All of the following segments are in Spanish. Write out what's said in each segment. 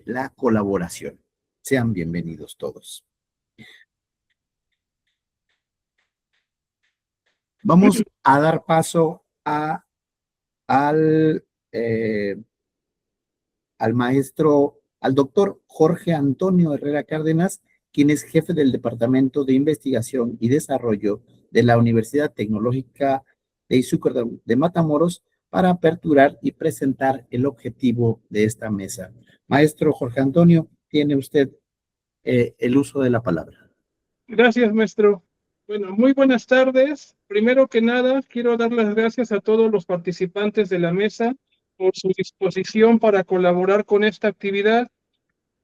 la colaboración. Sean bienvenidos todos. Vamos a dar paso al maestro, al doctor Jorge Antonio Herrera Cárdenas, quien es jefe del Departamento de Investigación y Desarrollo de la Universidad Tecnológica de Izúcar de Matamoros, para aperturar y presentar el objetivo de esta mesa. Maestro Jorge Antonio, tiene usted el uso de la palabra. Gracias, maestro. Bueno, muy buenas tardes. Primero que nada, quiero dar las gracias a todos los participantes de la mesa por su disposición para colaborar con esta actividad.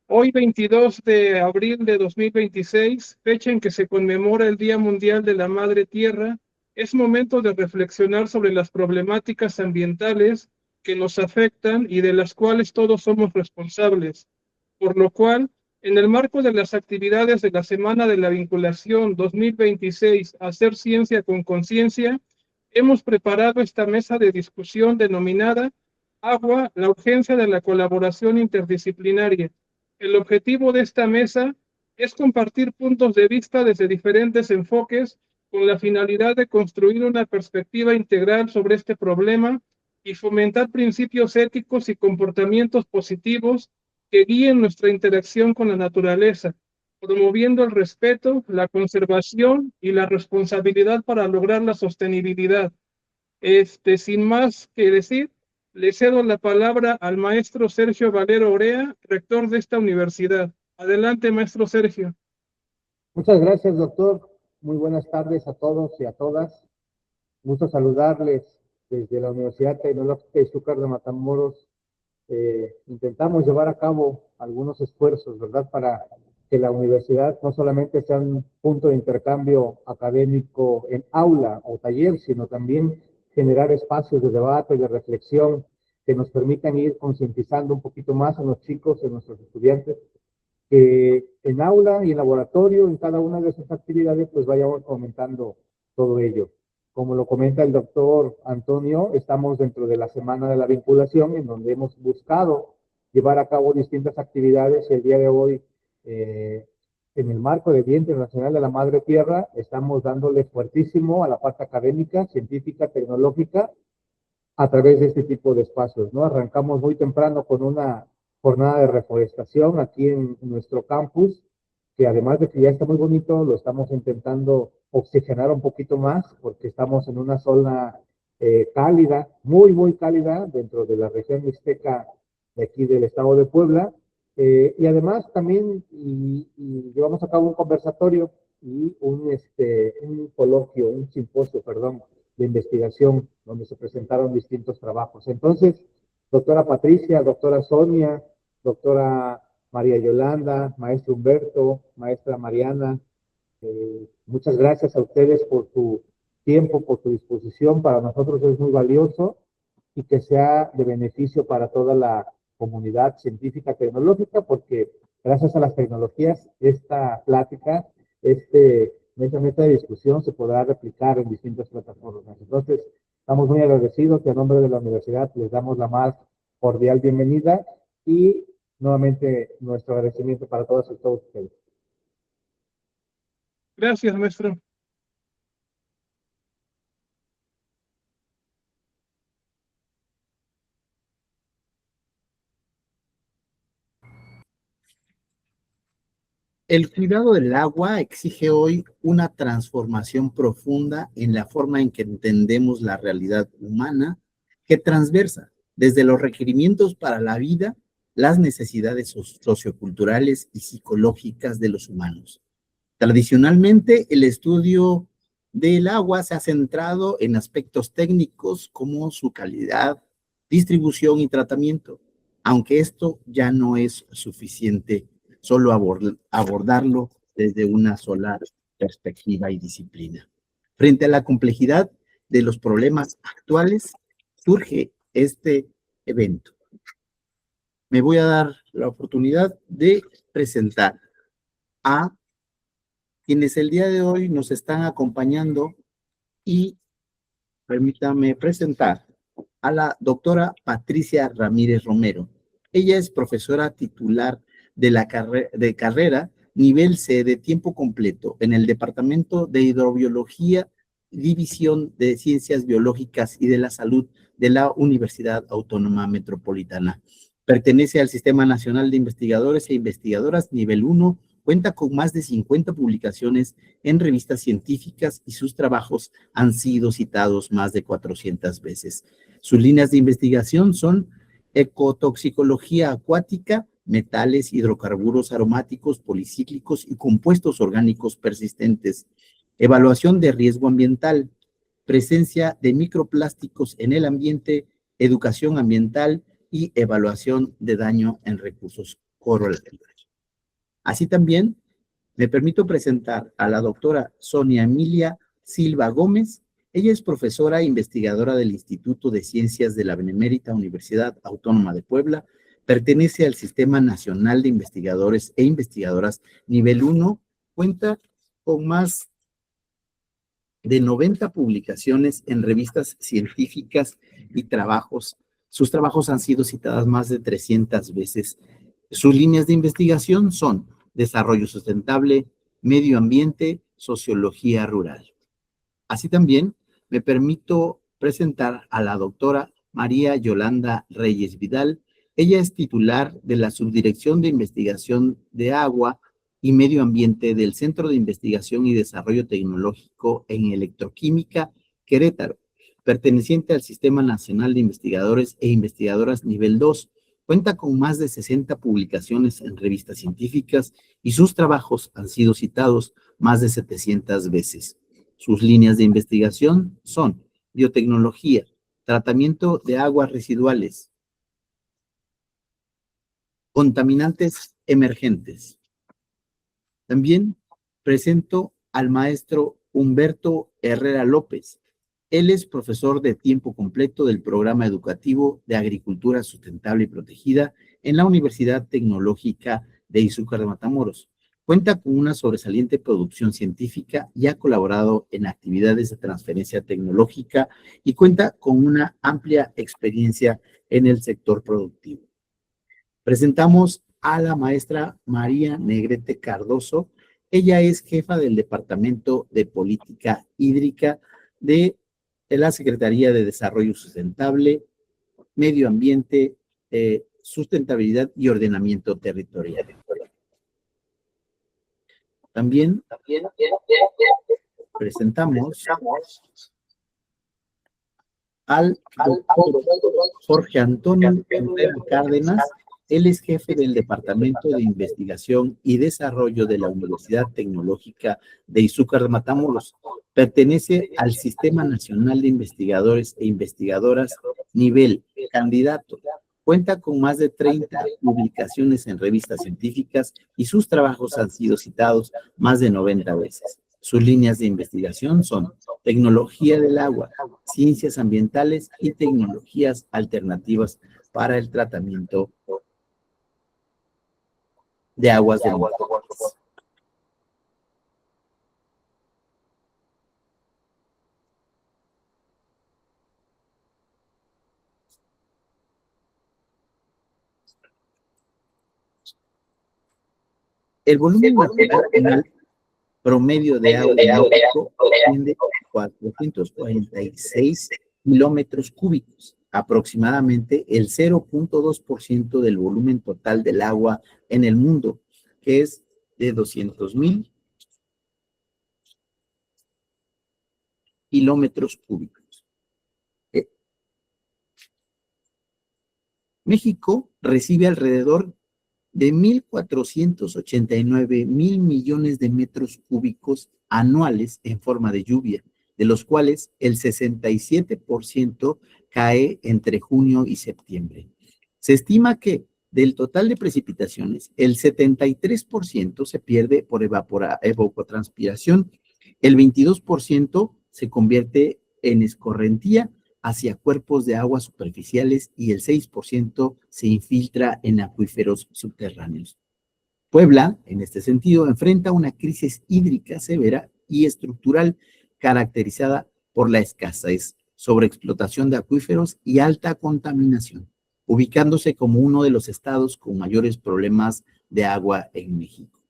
Hoy, 22 de abril de 2026, fecha en que se conmemora el Día Mundial de la Madre Tierra, es momento de reflexionar sobre las problemáticas ambientales que nos afectan y de las cuales todos somos responsables, por lo cual, en el marco de las actividades de la Semana de la Vinculación 2026, Hacer Ciencia con Conciencia, hemos preparado esta mesa de discusión denominada Agua, la urgencia de la colaboración interdisciplinaria. El objetivo de esta mesa es compartir puntos de vista desde diferentes enfoques con la finalidad de construir una perspectiva integral sobre este problema y fomentar principios éticos y comportamientos positivos que guíen nuestra interacción con la naturaleza, promoviendo el respeto, la conservación y la responsabilidad para lograr la sostenibilidad. Sin más que decir, le cedo la palabra al maestro Sergio Valero Orea, rector de esta universidad. Adelante, maestro Sergio. Muchas gracias, doctor. Muy buenas tardes a todos y a todas. Gusto saludarles desde la Universidad Tecnológica de Izúcar de Matamoros. Intentamos llevar a cabo algunos esfuerzos, ¿verdad?, para que la universidad no solamente sea un punto de intercambio académico en aula o taller, sino también generar espacios de debate, de reflexión, que nos permitan ir concientizando un poquito más a los chicos, a nuestros estudiantes, que en aula y en laboratorio, en cada una de esas actividades, pues vayamos aumentando todo ello. Como lo comenta el doctor Antonio, estamos dentro de la Semana de la Vinculación, en donde hemos buscado llevar a cabo distintas actividades. El día de hoy, en el marco del Día Internacional de la Madre Tierra, estamos dándole fuertísimo a la parte académica, científica, tecnológica, a través de este tipo de espacios, ¿no? Arrancamos muy temprano con una jornada de reforestación aquí en nuestro campus, que además de que ya está muy bonito, lo estamos intentando oxigenar un poquito más, porque estamos en una zona cálida, muy cálida, dentro de la región mixteca de aquí del estado de Puebla, y además también llevamos a cabo un conversatorio y un coloquio, un simposio, perdón, de investigación, donde se presentaron distintos trabajos. Entonces, doctora Patricia, doctora Sonia, doctora María Yolanda, maestro Humberto, maestra Mariana, muchas gracias a ustedes por su tiempo, por su disposición. Para nosotros es muy valioso y que sea de beneficio para toda la comunidad científica tecnológica, porque gracias a las tecnologías, esta plática, esta meta de discusión se podrá replicar en distintas plataformas. Entonces, estamos muy agradecidos que a nombre de la universidad les damos la más cordial bienvenida y nuevamente nuestro agradecimiento para todos ustedes. Gracias, maestro. El cuidado del agua exige hoy una transformación profunda en la forma en que entendemos la realidad humana, que transversa desde los requerimientos para la vida, las necesidades socioculturales y psicológicas de los humanos. Tradicionalmente, el estudio del agua se ha centrado en aspectos técnicos como su calidad, distribución y tratamiento, aunque esto ya no es suficiente solo abordarlo desde una sola perspectiva y disciplina. Frente a la complejidad de los problemas actuales, surge este evento. Me voy a dar la oportunidad de presentar a quienes el día de hoy nos están acompañando y permítame presentar a la doctora Patricia Ramírez Romero. Ella es profesora titular de la carrera nivel C de tiempo completo en el Departamento de Hidrobiología, División de Ciencias Biológicas y de la Salud de la Universidad Autónoma Metropolitana. Pertenece al Sistema Nacional de Investigadores e Investigadoras nivel 1, cuenta con más de 50 publicaciones en revistas científicas y sus trabajos han sido citados más de 400 veces. Sus líneas de investigación son ecotoxicología acuática, metales, hidrocarburos aromáticos, policíclicos y compuestos orgánicos persistentes, evaluación de riesgo ambiental, presencia de microplásticos en el ambiente, educación ambiental y evaluación de daño en recursos coralinos. Así también me permito presentar a la doctora Sonia Emilia Silva Gómez. Ella es profesora e investigadora del Instituto de Ciencias de la Benemérita Universidad Autónoma de Puebla. Pertenece al Sistema Nacional de Investigadores e Investigadoras nivel 1. Cuenta con más de 90 publicaciones en revistas científicas y trabajos. Sus trabajos han sido citados más de 300 veces. Sus líneas de investigación son desarrollo sustentable, medio ambiente, sociología rural. Así también me permito presentar a la doctora María Yolanda Reyes Vidal. Ella es titular de la Subdirección de Investigación de Agua y Medio Ambiente del Centro de Investigación y Desarrollo Tecnológico en Electroquímica, Querétaro, perteneciente al Sistema Nacional de Investigadores e Investigadoras nivel 2. Cuenta con más de 60 publicaciones en revistas científicas y sus trabajos han sido citados más de 700 veces. Sus líneas de investigación son biotecnología, tratamiento de aguas residuales, contaminantes emergentes. También presento al maestro Humberto Herrera López. Él es profesor de tiempo completo del Programa Educativo de Agricultura Sustentable y Protegida en la Universidad Tecnológica de Izúcar de Matamoros. Cuenta con una sobresaliente producción científica y ha colaborado en actividades de transferencia tecnológica y cuenta con una amplia experiencia en el sector productivo. Presentamos a la maestra María Negrete Cardoso. Ella es jefa del Departamento de Política Hídrica de la Secretaría de Desarrollo Sustentable, Medio Ambiente, Sustentabilidad y Ordenamiento Territorial. También presentamos al doctor Jorge Antonio Cárdenas. Él es jefe del Departamento de Investigación y Desarrollo de la Universidad Tecnológica de Izúcar de Matamoros. Pertenece al Sistema Nacional de Investigadores e Investigadoras nivel candidato. Cuenta con más de 30 publicaciones en revistas científicas y sus trabajos han sido citados más de 90 veces. Sus líneas de investigación son tecnología del agua, ciencias ambientales y tecnologías alternativas para el tratamiento de aguas de mar. El volumen nacional promedio de agua en México asciende a 446 kilómetros cúbicos, aproximadamente el 0.2% del volumen total del agua en el mundo, que es de 200,000 kilómetros cúbicos. México recibe alrededor de 1,489,000 millones de metros cúbicos anuales en forma de lluvia, de los cuales el 67% cae entre junio y septiembre. Se estima que del total de precipitaciones, el 73% se pierde por evapotranspiración, el 22% se convierte en escorrentía hacia cuerpos de agua superficiales y el 6% se infiltra en acuíferos subterráneos. Puebla, en este sentido, enfrenta una crisis hídrica severa y estructural caracterizada por la escasez, sobreexplotación de acuíferos y alta contaminación. ubicándose como uno de los estados con mayores problemas de agua en México.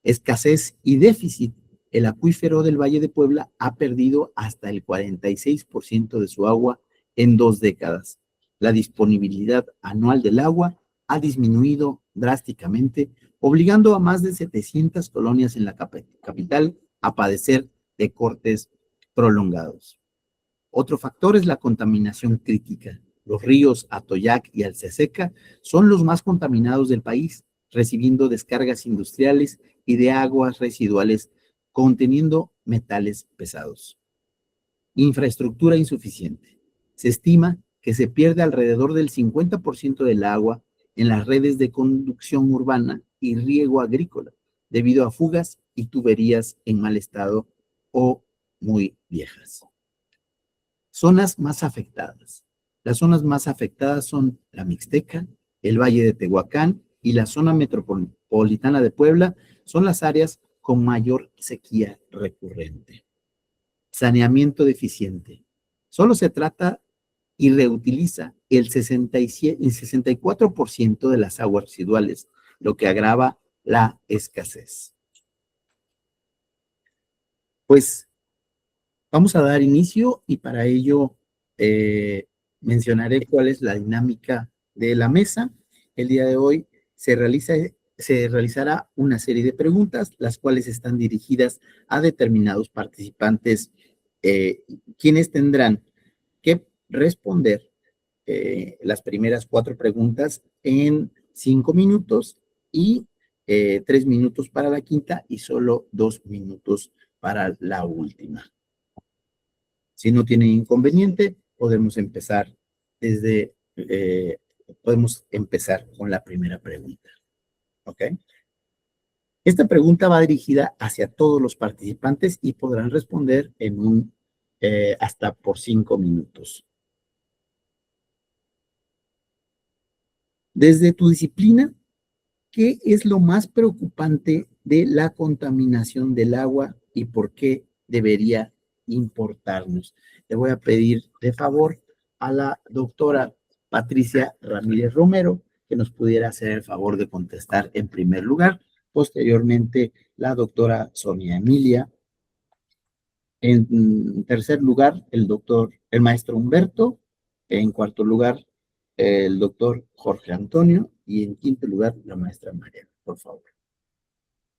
Escasez y déficit. El acuífero del Valle de Puebla ha perdido hasta el 46% de su agua en 2 décadas. La disponibilidad anual del agua ha disminuido drásticamente, obligando a más de 700 colonias en la capital a padecer de cortes prolongados. Otro factor es la contaminación crítica. Los ríos Atoyac y Alceseca son los más contaminados del país, recibiendo descargas industriales y de aguas residuales conteniendo metales pesados. Infraestructura insuficiente. Se estima que se pierde alrededor del 50% del agua en las redes de conducción urbana y riego agrícola, debido a fugas y tuberías en mal estado o muy viejas. Zonas más afectadas. Las zonas más afectadas son la Mixteca, el Valle de Tehuacán y la zona metropolitana de Puebla son las áreas con mayor sequía recurrente. Saneamiento deficiente. Solo se trata y reutiliza el 64% de las aguas residuales, lo que agrava la escasez. Pues vamos a dar inicio y para ello mencionaré cuál es la dinámica de la mesa. El día de hoy se realizará una serie de preguntas, las cuales están dirigidas a determinados participantes, quienes tendrán que responder las primeras 4 preguntas en 5 minutos y 3 minutos para la quinta y solo 2 minutos para la última. Si no tienen inconveniente, podemos empezar con la primera pregunta. ¿Ok? Esta pregunta va dirigida hacia todos los participantes y podrán responder en hasta por 5 minutos. Desde tu disciplina, ¿qué es lo más preocupante de la contaminación del agua y por qué debería importarnos? Le voy a pedir de favor a la doctora Patricia Ramírez Romero que nos pudiera hacer el favor de contestar en primer lugar. Posteriormente, la doctora Sonia Emilia. En tercer lugar, el maestro Humberto. En cuarto lugar, el doctor Jorge Antonio. Y en quinto lugar, la maestra María. Por favor.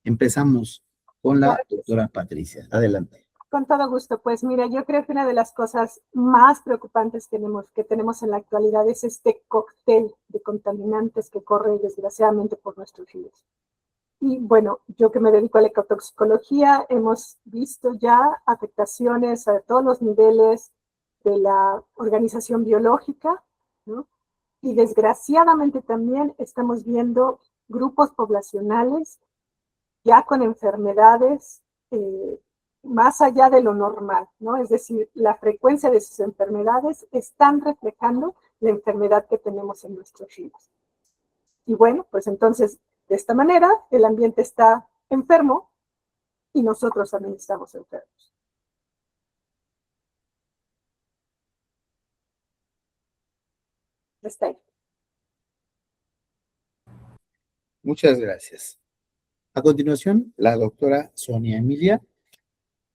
Empezamos con la doctora Patricia. Adelante. Con todo gusto. Pues mira, yo creo que una de las cosas más preocupantes que tenemos en la actualidad es este cóctel de contaminantes que corre desgraciadamente por nuestros ríos. Y bueno, yo que me dedico a la ecotoxicología, hemos visto ya afectaciones a todos los niveles de la organización biológica, ¿no? Y desgraciadamente también estamos viendo grupos poblacionales ya con enfermedades más allá de lo normal, ¿no? Es decir, la frecuencia de sus enfermedades están reflejando la enfermedad que tenemos en nuestros ríos. Y bueno, pues entonces, de esta manera, el ambiente está enfermo y nosotros también estamos enfermos. Está ahí. Muchas gracias. A continuación, la doctora Sonia Emilia.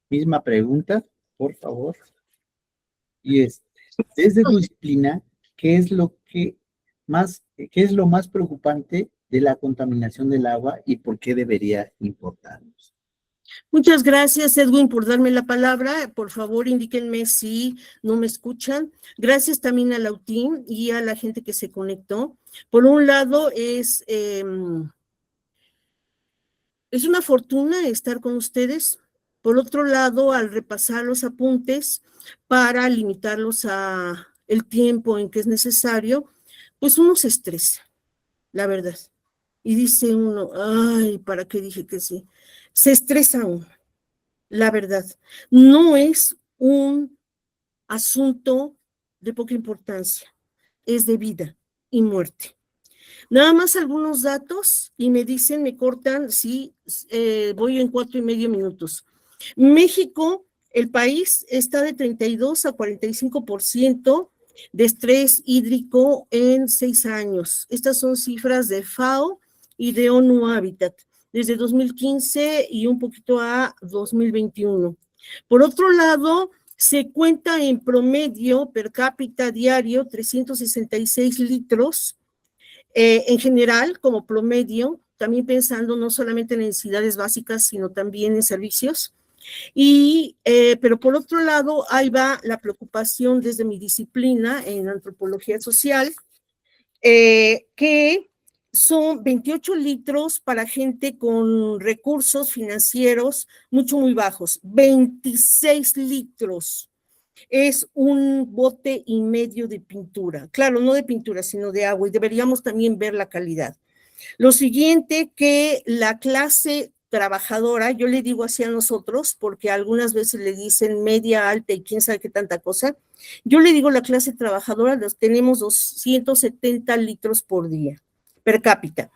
Misma pregunta, por favor. Y desde tu disciplina, ¿qué es lo más preocupante de la contaminación del agua y por qué debería importarnos? Muchas gracias, Edwin, por darme la palabra. Por favor, indíquenme si no me escuchan. Gracias también a Lautín y a la gente que se conectó. Por un lado, es una fortuna estar con ustedes. Por otro lado, al repasar los apuntes para limitarlos a el tiempo en que es necesario, pues uno se estresa, la verdad. Y dice uno, ay, ¿para qué dije que sí? Se estresa uno, la verdad. No es un asunto de poca importancia, es de vida y muerte. Nada más algunos datos y me dicen, me cortan, sí, voy en 4.5 minutos. México, el país, está de 32 a 45% de estrés hídrico en 6 años. Estas son cifras de FAO y de ONU Habitat, desde 2015 y un poquito a 2021. Por otro lado, se cuenta en promedio per cápita diario 366 litros, en general, como promedio, también pensando no solamente en necesidades básicas, sino también en servicios. Pero por otro lado, ahí va la preocupación desde mi disciplina en antropología social, que son 28 litros para gente con recursos financieros muy bajos, 26 litros. Es un bote y medio de pintura. Claro, no de pintura, sino de agua, y deberíamos también ver la calidad. Lo siguiente, que la clase trabajadora, yo le digo así a nosotros, porque algunas veces le dicen media, alta y quién sabe qué tanta cosa, yo le digo la clase trabajadora, tenemos 270 litros por día, per cápita.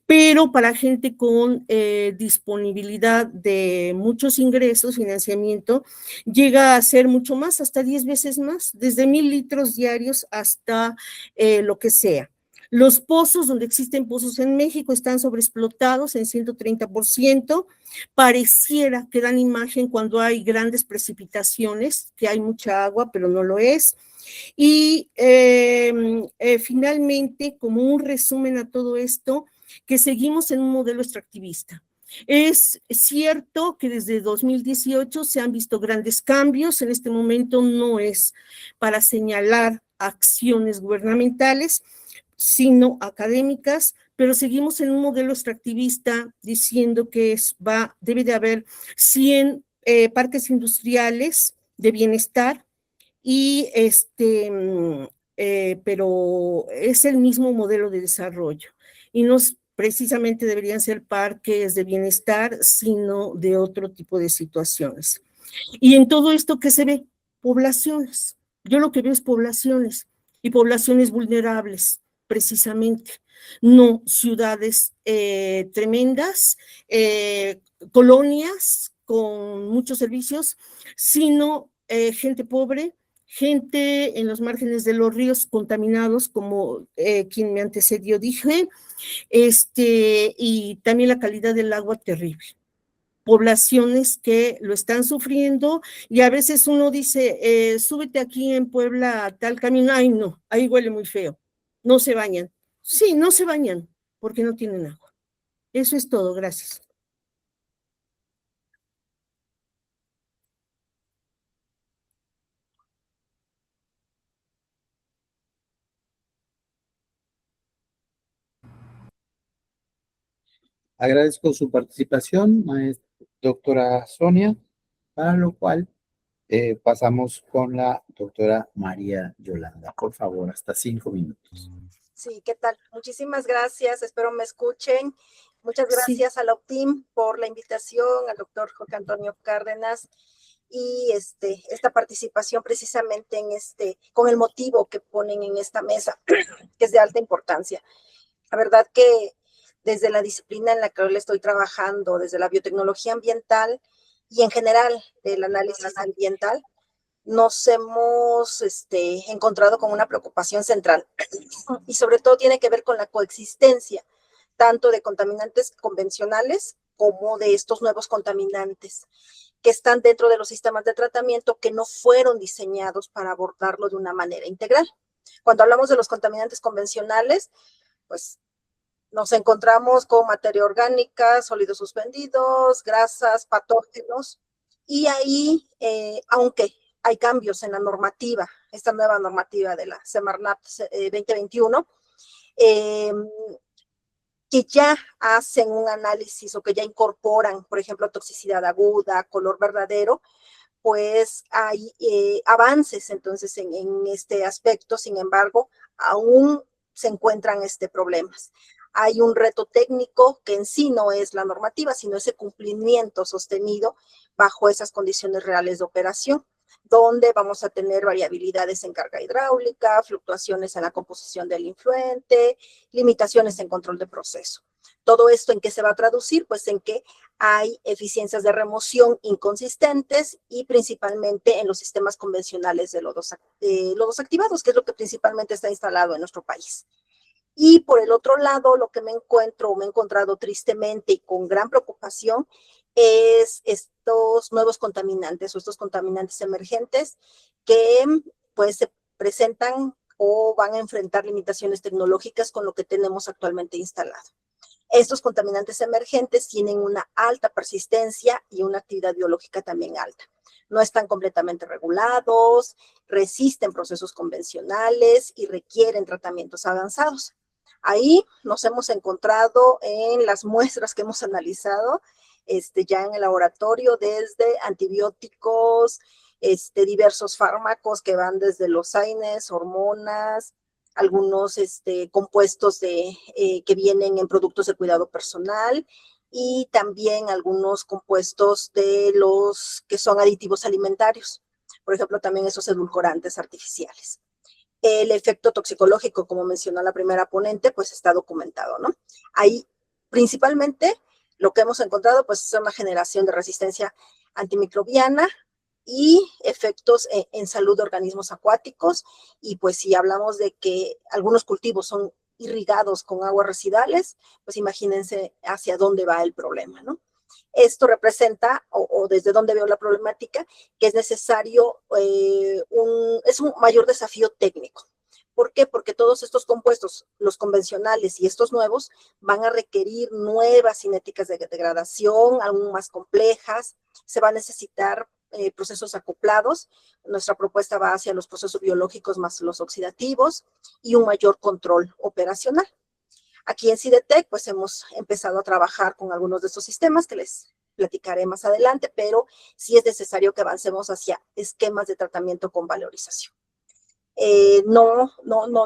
Pero para gente con disponibilidad de muchos ingresos, financiamiento, llega a ser mucho más, hasta 10 veces más, desde 1,000 litros diarios hasta lo que sea. Los pozos, donde existen pozos en México, están sobreexplotados en 130%. Pareciera que dan imagen cuando hay grandes precipitaciones, que hay mucha agua, pero no lo es. Y finalmente, como un resumen a todo esto, que seguimos en un modelo extractivista. Es cierto que desde 2018 se han visto grandes cambios. En este momento no es para señalar acciones gubernamentales, sino académicas, pero seguimos en un modelo extractivista diciendo que debe de haber 100 parques industriales de bienestar, pero es el mismo modelo de desarrollo, y no precisamente deberían ser parques de bienestar, sino de otro tipo de situaciones. Y en todo esto, ¿qué se ve? Poblaciones. Yo lo que veo es poblaciones, y poblaciones vulnerables, precisamente. No ciudades tremendas, colonias con muchos servicios, sino gente pobre, gente en los márgenes de los ríos contaminados, como quien me antecedió dije, y también la calidad del agua terrible. Poblaciones que lo están sufriendo, y a veces uno dice, súbete aquí en Puebla a tal camino, ay no, ahí huele muy feo, no se bañan. Sí, no se bañan porque no tienen agua. Eso es todo, gracias. Agradezco su participación, doctora Sonia, para lo cual pasamos con la doctora María Yolanda. Por favor, hasta 5 minutos. Sí, ¿qué tal? Muchísimas gracias, espero me escuchen. Muchas gracias a la OPTIM por la invitación, al doctor Jorge Antonio Cárdenas, y esta participación precisamente con el motivo que ponen en esta mesa, que es de alta importancia. La verdad que desde la disciplina en la que hoy le estoy trabajando, desde la biotecnología ambiental y en general del análisis ambiental, nos hemos encontrado con una preocupación central, y sobre todo tiene que ver con la coexistencia tanto de contaminantes convencionales como de estos nuevos contaminantes que están dentro de los sistemas de tratamiento que no fueron diseñados para abordarlo de una manera integral. Cuando hablamos de los contaminantes convencionales, pues nos encontramos con materia orgánica, sólidos suspendidos, grasas, patógenos, y ahí, aunque hay cambios en la normativa, esta nueva normativa de la Semarnat 2021, que ya hacen un análisis o que ya incorporan, por ejemplo, toxicidad aguda, color verdadero, pues hay avances entonces en este aspecto. Sin embargo, aún se encuentran problemas. Hay un reto técnico que en sí no es la normativa, sino ese cumplimiento sostenido bajo esas condiciones reales de operación, donde vamos a tener variabilidades en carga hidráulica, fluctuaciones en la composición del influente, limitaciones en control de proceso. ¿Todo esto en qué se va a traducir? Pues en que hay eficiencias de remoción inconsistentes y principalmente en los sistemas convencionales de lodos activados, que es lo que principalmente está instalado en nuestro país. Y por el otro lado, lo que me he encontrado tristemente y con gran preocupación es estos nuevos contaminantes o estos contaminantes emergentes que pues se presentan o van a enfrentar limitaciones tecnológicas con lo que tenemos actualmente instalado. Estos contaminantes emergentes tienen una alta persistencia y una actividad biológica también alta. No están completamente regulados, resisten procesos convencionales y requieren tratamientos avanzados. Ahí nos hemos encontrado en las muestras que hemos analizado ya en el laboratorio, desde antibióticos, diversos fármacos que van desde los AINES, hormonas, algunos compuestos que vienen en productos de cuidado personal y también algunos compuestos de los que son aditivos alimentarios. Por ejemplo, también esos edulcorantes artificiales. El efecto toxicológico, como mencionó la primera ponente, pues está documentado, ¿no? Ahí, principalmente, lo que hemos encontrado, pues, es una generación de resistencia antimicrobiana y efectos en salud de organismos acuáticos. Y, pues, si hablamos de que algunos cultivos son irrigados con aguas residuales, pues imagínense hacia dónde va el problema, ¿no? Esto representa, o desde dónde veo la problemática, que es necesario es un mayor desafío técnico. ¿Por qué? Porque todos estos compuestos, los convencionales y estos nuevos, van a requerir nuevas cinéticas de degradación, aún más complejas. Se va a necesitar procesos acoplados. Nuestra propuesta va hacia los procesos biológicos más los oxidativos y un mayor control operacional. Aquí en CIDETEC, pues hemos empezado a trabajar con algunos de estos sistemas que les platicaré más adelante, pero sí es necesario que avancemos hacia esquemas de tratamiento con valorización. No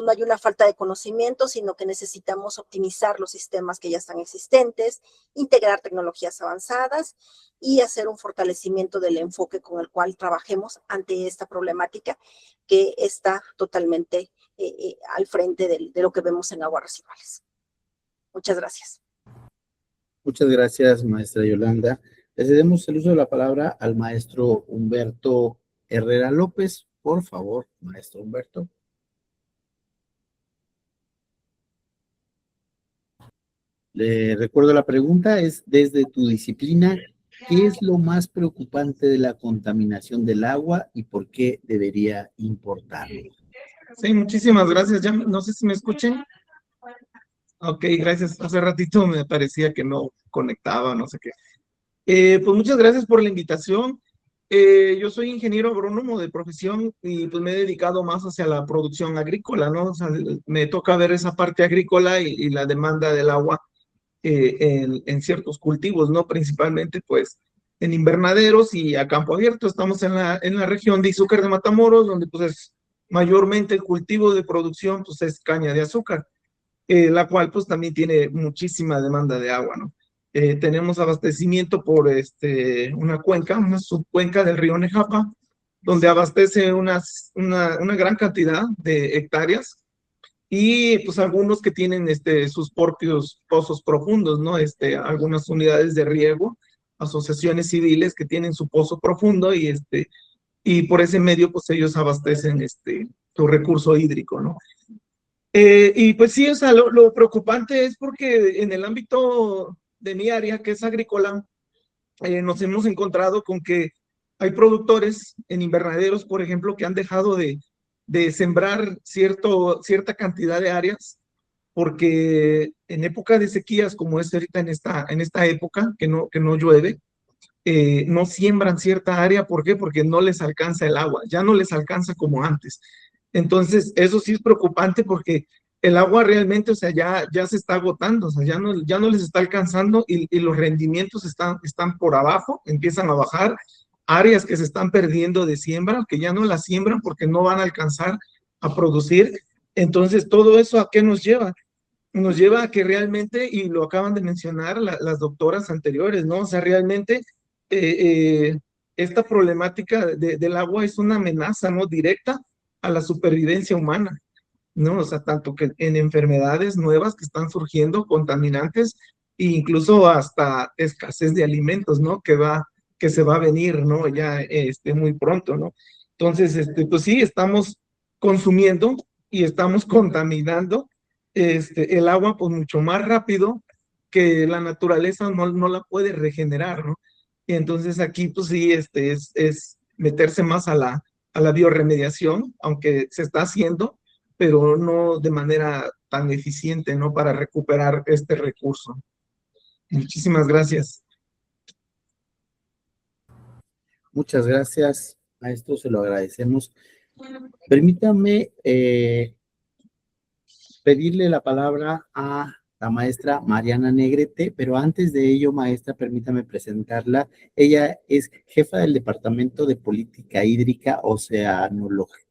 hay una falta de conocimiento, sino que necesitamos optimizar los sistemas que ya están existentes, integrar tecnologías avanzadas y hacer un fortalecimiento del enfoque con el cual trabajemos ante esta problemática que está totalmente al frente de lo que vemos en aguas residuales. Muchas gracias. Muchas gracias, maestra Yolanda. Le cedemos el uso de la palabra al maestro Humberto Herrera López. Por favor, maestro Humberto. Le recuerdo la pregunta, es desde tu disciplina, ¿qué es lo más preocupante de la contaminación del agua y por qué debería importarlo? Sí, muchísimas gracias. Ya, no sé si me escuchen. Ok, gracias. Hace ratito me parecía que no conectaba, no sé qué. Pues muchas gracias por la invitación. Yo soy ingeniero agrónomo de profesión y pues me he dedicado más hacia la producción agrícola, ¿no? O sea, me toca ver esa parte agrícola y la demanda del agua en ciertos cultivos, ¿no? Principalmente pues en invernaderos y a campo abierto. Estamos en la región de Izúcar de Matamoros, donde pues es mayormente el cultivo de producción pues es caña de azúcar. La cual pues también tiene muchísima demanda de agua, ¿no? Tenemos abastecimiento por una cuenca, una subcuenca del río Nejapa, donde abastece una gran cantidad de hectáreas y pues algunos que tienen sus propios pozos profundos, ¿no? Algunas unidades de riego, asociaciones civiles que tienen su pozo profundo y por ese medio pues ellos abastecen su recurso hídrico, ¿no? Y pues sí, o sea, lo preocupante es porque en el ámbito de mi área, que es agrícola, nos hemos encontrado con que hay productores en invernaderos, por ejemplo, que han dejado de sembrar cierta cantidad de áreas, porque en época de sequías, como es ahorita en esta época, que no llueve, no siembran cierta área. ¿Por qué? Porque no les alcanza el agua, ya no les alcanza como antes. Entonces, eso sí es preocupante porque el agua realmente, o sea, ya se está agotando, o sea, ya no les está alcanzando y los rendimientos están por abajo, empiezan a bajar, áreas que se están perdiendo de siembra, que ya no las siembran porque no van a alcanzar a producir. Entonces, todo eso, ¿a qué nos lleva? Nos lleva a que realmente, y lo acaban de mencionar las doctoras anteriores, ¿no? O sea, realmente esta problemática del agua es una amenaza, ¿no? Directa a la supervivencia humana. ¿no? O sea, tanto que en enfermedades nuevas que están surgiendo, contaminantes, e incluso hasta escasez de alimentos, ¿no? Que se va a venir, ¿no? Ya muy pronto, ¿no? Entonces, pues sí, estamos consumiendo y estamos contaminando el agua pues mucho más rápido que la naturaleza no la puede regenerar, ¿no? Y entonces aquí pues sí, es meterse más a la biorremediación, aunque se está haciendo, pero no de manera tan eficiente, ¿no? Para recuperar este recurso. Muchísimas gracias. Muchas gracias, maestro, se lo agradecemos. Permítame pedirle la palabra a la maestra Mariana Negrete, pero antes de ello, maestra, permítame presentarla. Ella es jefa del Departamento de Política Hídrica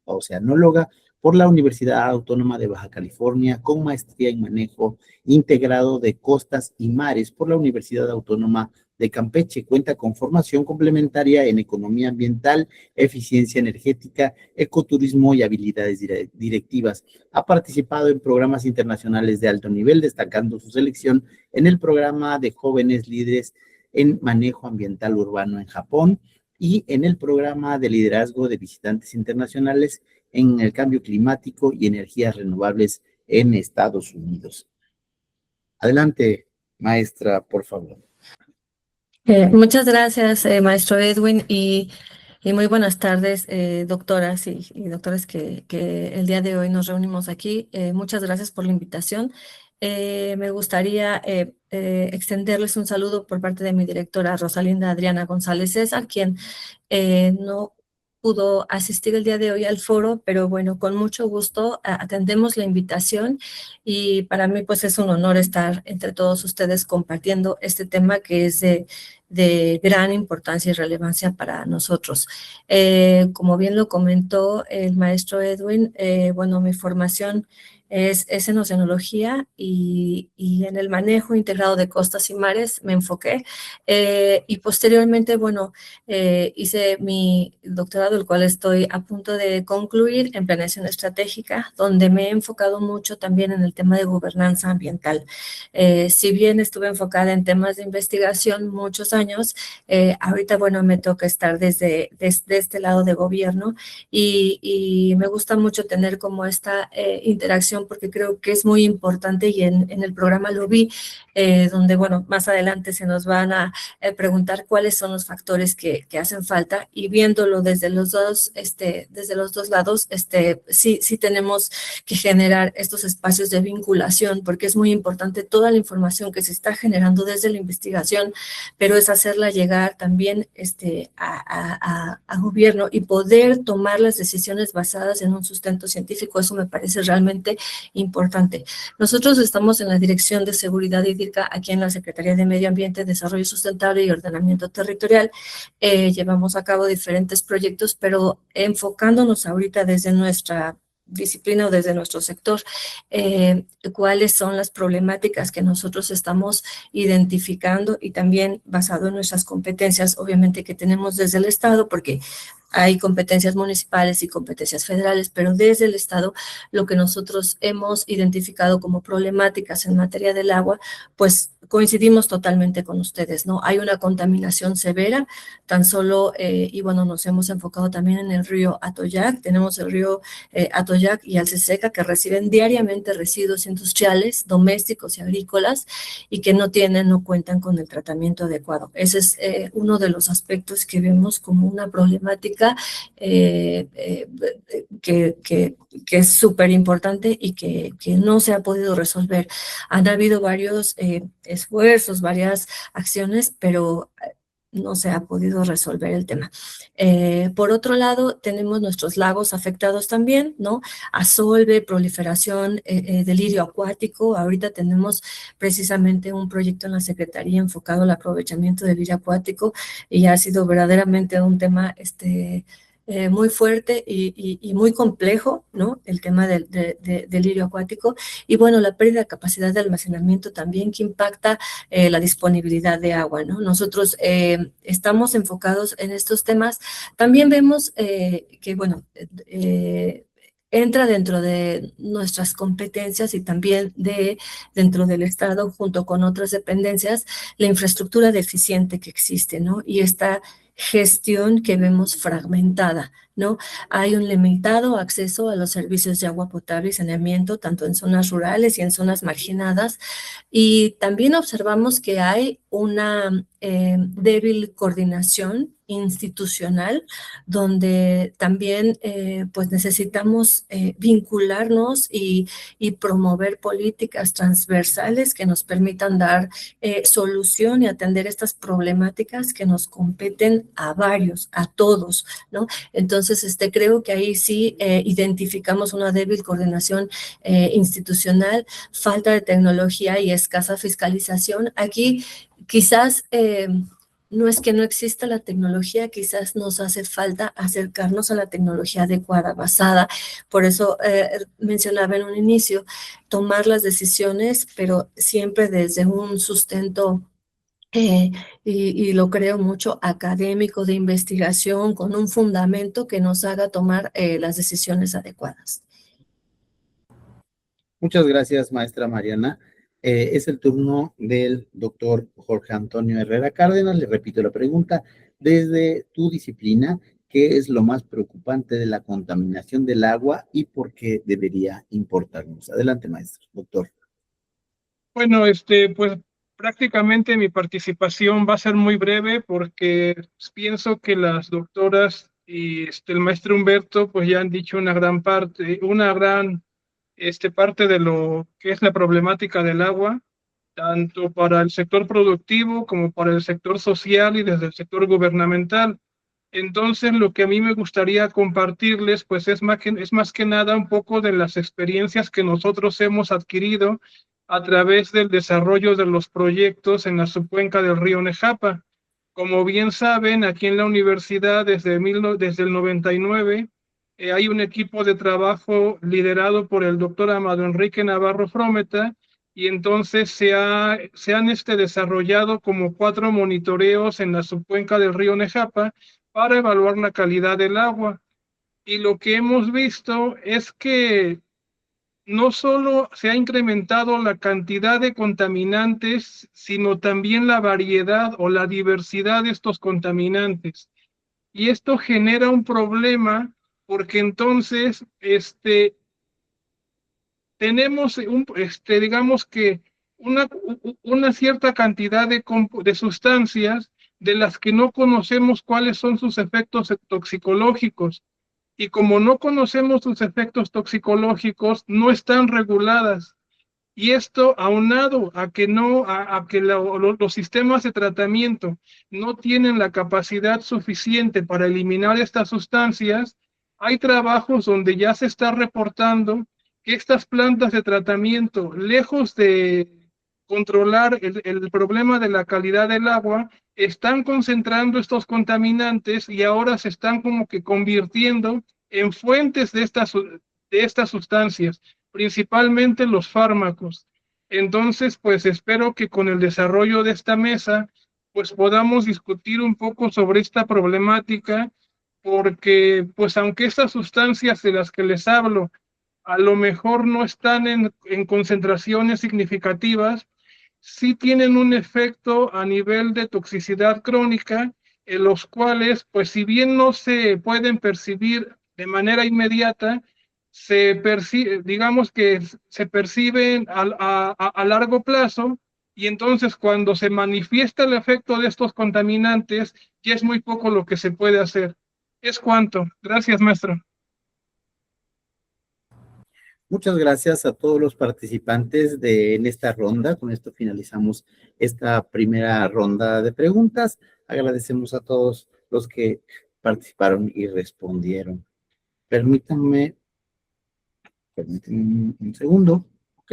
oceanóloga por la Universidad Autónoma de Baja California, con maestría en manejo integrado de costas y mares por la Universidad Autónoma de Campeche. Cuenta con formación complementaria en economía ambiental, eficiencia energética, ecoturismo y habilidades directivas. Ha participado en programas internacionales de alto nivel, destacando su selección en el programa de jóvenes líderes en manejo ambiental urbano en Japón y en el programa de liderazgo de visitantes internacionales en el cambio climático y energías renovables en Estados Unidos. Adelante, maestra, por favor. Muchas gracias, maestro Edwin, y muy buenas tardes, doctoras y doctores que el día de hoy nos reunimos aquí. Muchas gracias por la invitación. Me gustaría extenderles un saludo por parte de mi directora Rosalinda Adriana González César, quien no pudo asistir el día de hoy al foro, pero bueno, con mucho gusto atendemos la invitación y para mí pues es un honor estar entre todos ustedes compartiendo este tema que es de gran importancia y relevancia para nosotros. Como bien lo comentó el maestro Edwin, bueno, mi formación es en oceanología y en el manejo integrado de costas y mares me enfoqué y posteriormente, bueno, hice mi doctorado, el cual estoy a punto de concluir en planeación estratégica, donde me he enfocado mucho también en el tema de gobernanza ambiental. Si bien estuve enfocada en temas de investigación muchos años, ahorita, bueno, me toca estar desde este lado de gobierno y me gusta mucho tener como esta interacción porque creo que es muy importante y en el programa lo vi, donde, bueno, más adelante se nos van a preguntar cuáles son los factores que hacen falta y viéndolo desde los dos lados, sí tenemos que generar estos espacios de vinculación porque es muy importante toda la información que se está generando desde la investigación, pero es hacerla llegar también a gobierno y poder tomar las decisiones basadas en un sustento científico. Eso me parece realmente importante. Nosotros estamos en la Dirección de Seguridad Hídrica aquí en la Secretaría de Medio Ambiente, Desarrollo Sustentable y Ordenamiento Territorial. Llevamos a cabo diferentes proyectos, pero enfocándonos ahorita desde nuestra disciplina o desde nuestro sector, cuáles son las problemáticas que nosotros estamos identificando y también basado en nuestras competencias, obviamente que tenemos desde el Estado, porque hay competencias municipales y competencias federales, pero desde el Estado lo que nosotros hemos identificado como problemáticas en materia del agua, pues coincidimos totalmente con ustedes, ¿no? Hay una contaminación severa, tan solo, y bueno, nos hemos enfocado también en el río Atoyac, tenemos el río Atoyac y Alceseca que reciben diariamente residuos industriales, domésticos y agrícolas y que no cuentan con el tratamiento adecuado. Ese es uno de los aspectos que vemos como una problemática que es súper importante y que no se ha podido resolver. Han habido varios esfuerzos, varias acciones, pero no se ha podido resolver el tema. Por otro lado, tenemos nuestros lagos afectados también, ¿no? Asolve, proliferación de lirio acuático. Ahorita tenemos precisamente un proyecto en la Secretaría enfocado al aprovechamiento del lirio acuático y ha sido verdaderamente un tema muy fuerte y muy complejo, ¿no? El tema del lirio acuático y bueno, la pérdida de capacidad de almacenamiento también que impacta la disponibilidad de agua, ¿no? Nosotros estamos enfocados en estos temas. También vemos que, bueno, entra dentro de nuestras competencias y también dentro del Estado, junto con otras dependencias, la infraestructura deficiente que existe, ¿no? Y esta gestión que vemos fragmentada, ¿no? Hay un limitado acceso a los servicios de agua potable y saneamiento, tanto en zonas rurales y en zonas marginadas, y también observamos que hay una débil coordinación institucional, donde también pues necesitamos vincularnos y promover políticas transversales que nos permitan dar solución y atender estas problemáticas que nos competen a varios, a todos, ¿no? Entonces, creo que ahí sí identificamos una débil coordinación institucional, falta de tecnología y escasa fiscalización. Aquí quizás no es que no exista la tecnología, quizás nos hace falta acercarnos a la tecnología adecuada, basada. Por eso mencionaba en un inicio, tomar las decisiones, pero siempre desde un sustento, y lo creo mucho, académico, de investigación, con un fundamento que nos haga tomar las decisiones adecuadas. Muchas gracias, maestra Mariana. Es el turno del doctor Jorge Antonio Herrera Cárdenas. Le repito la pregunta. Desde tu disciplina, ¿qué es lo más preocupante de la contaminación del agua y por qué debería importarnos? Adelante, maestro, doctor. Bueno, pues prácticamente mi participación va a ser muy breve porque pienso que las doctoras y el maestro Humberto pues ya han dicho una gran parte de lo que es la problemática del agua, tanto para el sector productivo como para el sector social y desde el sector gubernamental. Entonces, lo que a mí me gustaría compartirles, pues es más que nada un poco de las experiencias que nosotros hemos adquirido a través del desarrollo de los proyectos en la subcuenca del río Nejapa. Como bien saben, aquí en la universidad desde el 99 hay un equipo de trabajo liderado por el doctor Amado Enrique Navarro Frometa, y entonces se han desarrollado como 4 monitoreos en la subcuenca del río Nejapa para evaluar la calidad del agua. Y lo que hemos visto es que no solo se ha incrementado la cantidad de contaminantes, sino también la variedad o la diversidad de estos contaminantes. Y esto genera un problema porque entonces tenemos digamos que una cierta cantidad de sustancias de las que no conocemos cuáles son sus efectos toxicológicos. Y como no conocemos sus efectos toxicológicos, no están reguladas. Y esto aunado a que los sistemas de tratamiento no tienen la capacidad suficiente para eliminar estas sustancias, hay trabajos donde ya se está reportando que estas plantas de tratamiento, lejos de controlar el problema de la calidad del agua, están concentrando estos contaminantes y ahora se están como que convirtiendo en fuentes de estas sustancias, principalmente los fármacos. Entonces, pues espero que con el desarrollo de esta mesa, pues podamos discutir un poco sobre esta problemática, porque pues aunque estas sustancias de las que les hablo a lo mejor no están en concentraciones significativas, sí tienen un efecto a nivel de toxicidad crónica, en los cuales, pues si bien no se pueden percibir de manera inmediata, digamos que se perciben a largo plazo, y entonces cuando se manifiesta el efecto de estos contaminantes, ya es muy poco lo que se puede hacer. Es cuanto. Gracias, maestro. Muchas gracias a todos los participantes en esta ronda. Con esto finalizamos esta primera ronda de preguntas. Agradecemos a todos los que participaron y respondieron. Permítanme un segundo. Ok.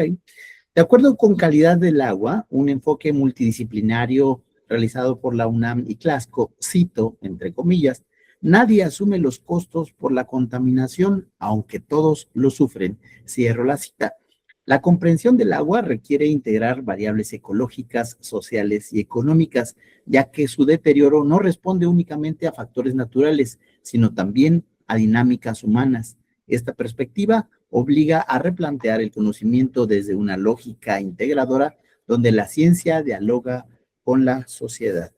De acuerdo con Calidad del Agua, un enfoque multidisciplinario realizado por la UNAM y Clasco, cito, entre comillas, nadie asume los costos por la contaminación, aunque todos lo sufren. Cierro la cita. La comprensión del agua requiere integrar variables ecológicas, sociales y económicas, ya que su deterioro no responde únicamente a factores naturales, sino también a dinámicas humanas. Esta perspectiva obliga a replantear el conocimiento desde una lógica integradora donde la ciencia dialoga con la sociedad.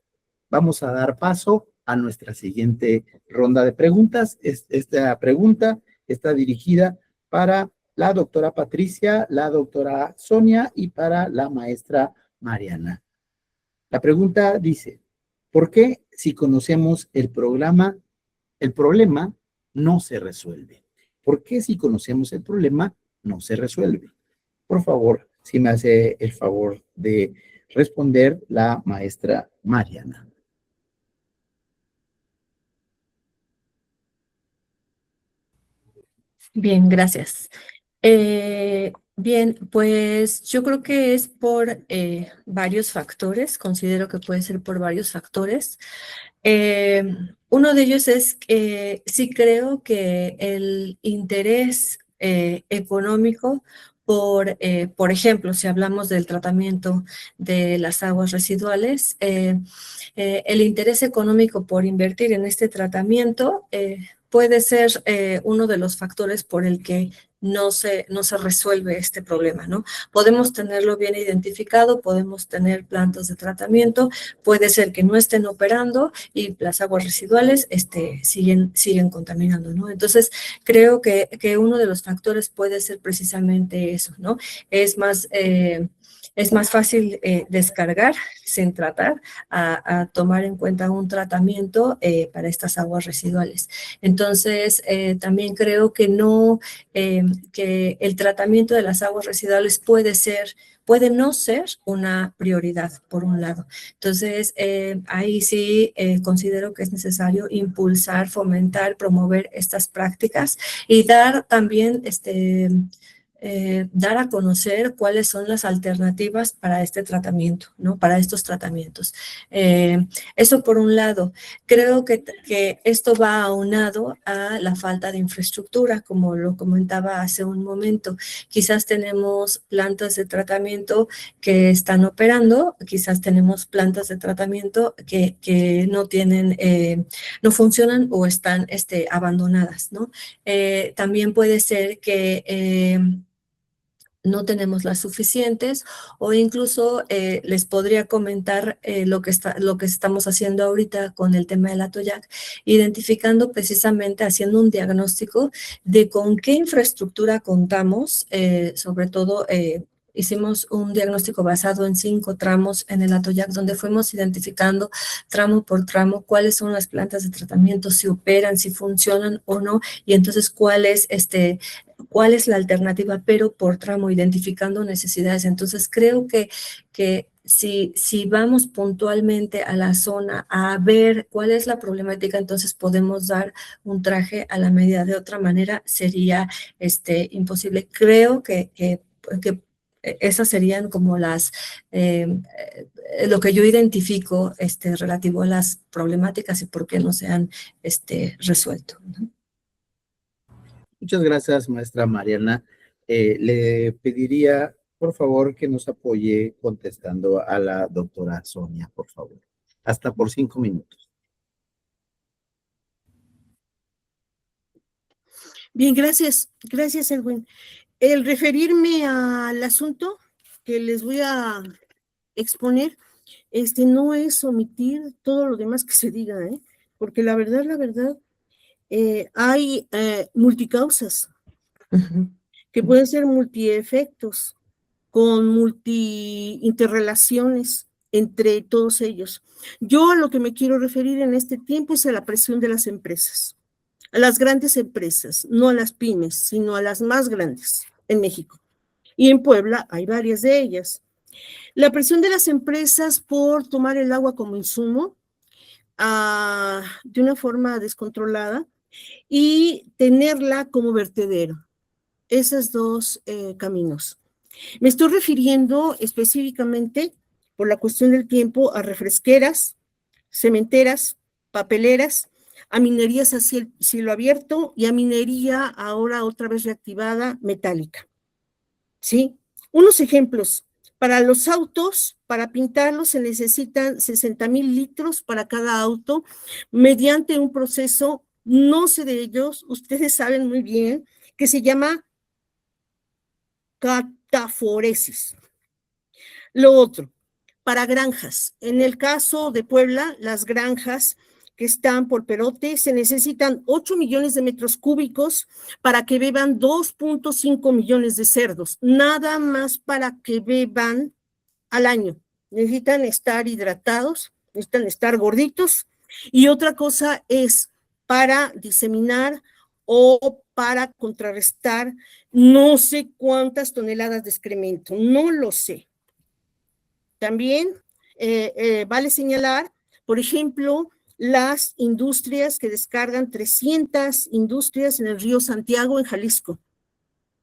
Vamos a dar paso a nuestra siguiente ronda de preguntas. Esta pregunta está dirigida para la doctora Patricia, la doctora Sonia y para la maestra Mariana. La pregunta dice, ¿por qué si conocemos el problema no se resuelve? ¿Por qué si conocemos el problema no se resuelve? Por favor, si me hace el favor de responder la maestra Mariana. Bien, gracias. Bien, pues yo creo que es por varios factores, considero que puede ser por varios factores. Uno de ellos es que sí creo que el interés económico por ejemplo, si hablamos del tratamiento de las aguas residuales, el interés económico por invertir en este tratamiento puede ser uno de los factores por el que no se resuelve este problema, ¿no? Podemos tenerlo bien identificado, podemos tener plantas de tratamiento, puede ser que no estén operando y las aguas residuales siguen contaminando, ¿no? Entonces, creo que uno de los factores puede ser precisamente eso, ¿no? Es más fácil descargar sin tratar a tomar en cuenta un tratamiento para estas aguas residuales. Entonces, también creo que que el tratamiento de las aguas residuales puede no ser una prioridad, por un lado. Entonces, ahí sí considero que es necesario impulsar, fomentar, promover estas prácticas y dar también dar a conocer cuáles son las alternativas para este tratamiento, ¿no? Para estos tratamientos. Eso por un lado. Creo que esto va aunado a la falta de infraestructura, como lo comentaba hace un momento. Quizás tenemos plantas de tratamiento que están operando, quizás tenemos plantas de tratamiento que no funcionan o están abandonadas, ¿no? También puede ser que no tenemos las suficientes o incluso les podría comentar lo que estamos haciendo ahorita con el tema del Atoyac, identificando precisamente, haciendo un diagnóstico de con qué infraestructura contamos, sobre todo hicimos un diagnóstico basado en 5 tramos en el Atoyac, donde fuimos identificando tramo por tramo cuáles son las plantas de tratamiento, si operan, si funcionan o no, y entonces cuál es la alternativa, pero por tramo, identificando necesidades. Entonces, creo que si vamos puntualmente a la zona a ver cuál es la problemática, entonces podemos dar un traje a la medida. De otra manera, sería imposible. Creo que esas serían como lo que yo identifico relativo a las problemáticas y por qué no se han resuelto, ¿no? Muchas gracias, maestra Mariana. Le pediría, por favor, que nos apoye contestando a la doctora Sonia, por favor. Hasta por 5 minutos. Bien, gracias. Gracias, Edwin. El referirme al asunto que les voy a exponer, no es omitir todo lo demás que se diga, porque la verdad, hay multicausas que pueden ser multiefectos con multi-interrelaciones entre todos ellos. Yo a lo que me quiero referir en este tiempo es a la presión de las empresas, a las grandes empresas, no a las pymes, sino a las más grandes en México. Y en Puebla hay varias de ellas. La presión de las empresas por tomar el agua como insumo de una forma descontrolada y tenerla como vertedero. Esos 2 caminos. Me estoy refiriendo específicamente, por la cuestión del tiempo, a refresqueras, cementeras, papeleras, a minerías a cielo abierto y a minería ahora otra vez reactivada metálica. ¿Sí? Unos ejemplos. Para los autos, para pintarlos se necesitan 60,000 litros para cada auto mediante un proceso, no sé de ellos, ustedes saben muy bien que se llama cataforesis. Lo otro, para granjas. En el caso de Puebla, las granjas que están por Perote se necesitan 8 millones de metros cúbicos para que beban 2.5 millones de cerdos, nada más para que beban al año. Necesitan estar hidratados, necesitan estar gorditos, y otra cosa es para diseminar o para contrarrestar no sé cuántas toneladas de excremento, no lo sé. También vale señalar, por ejemplo, las industrias que descargan 300 industrias en el río Santiago, en Jalisco,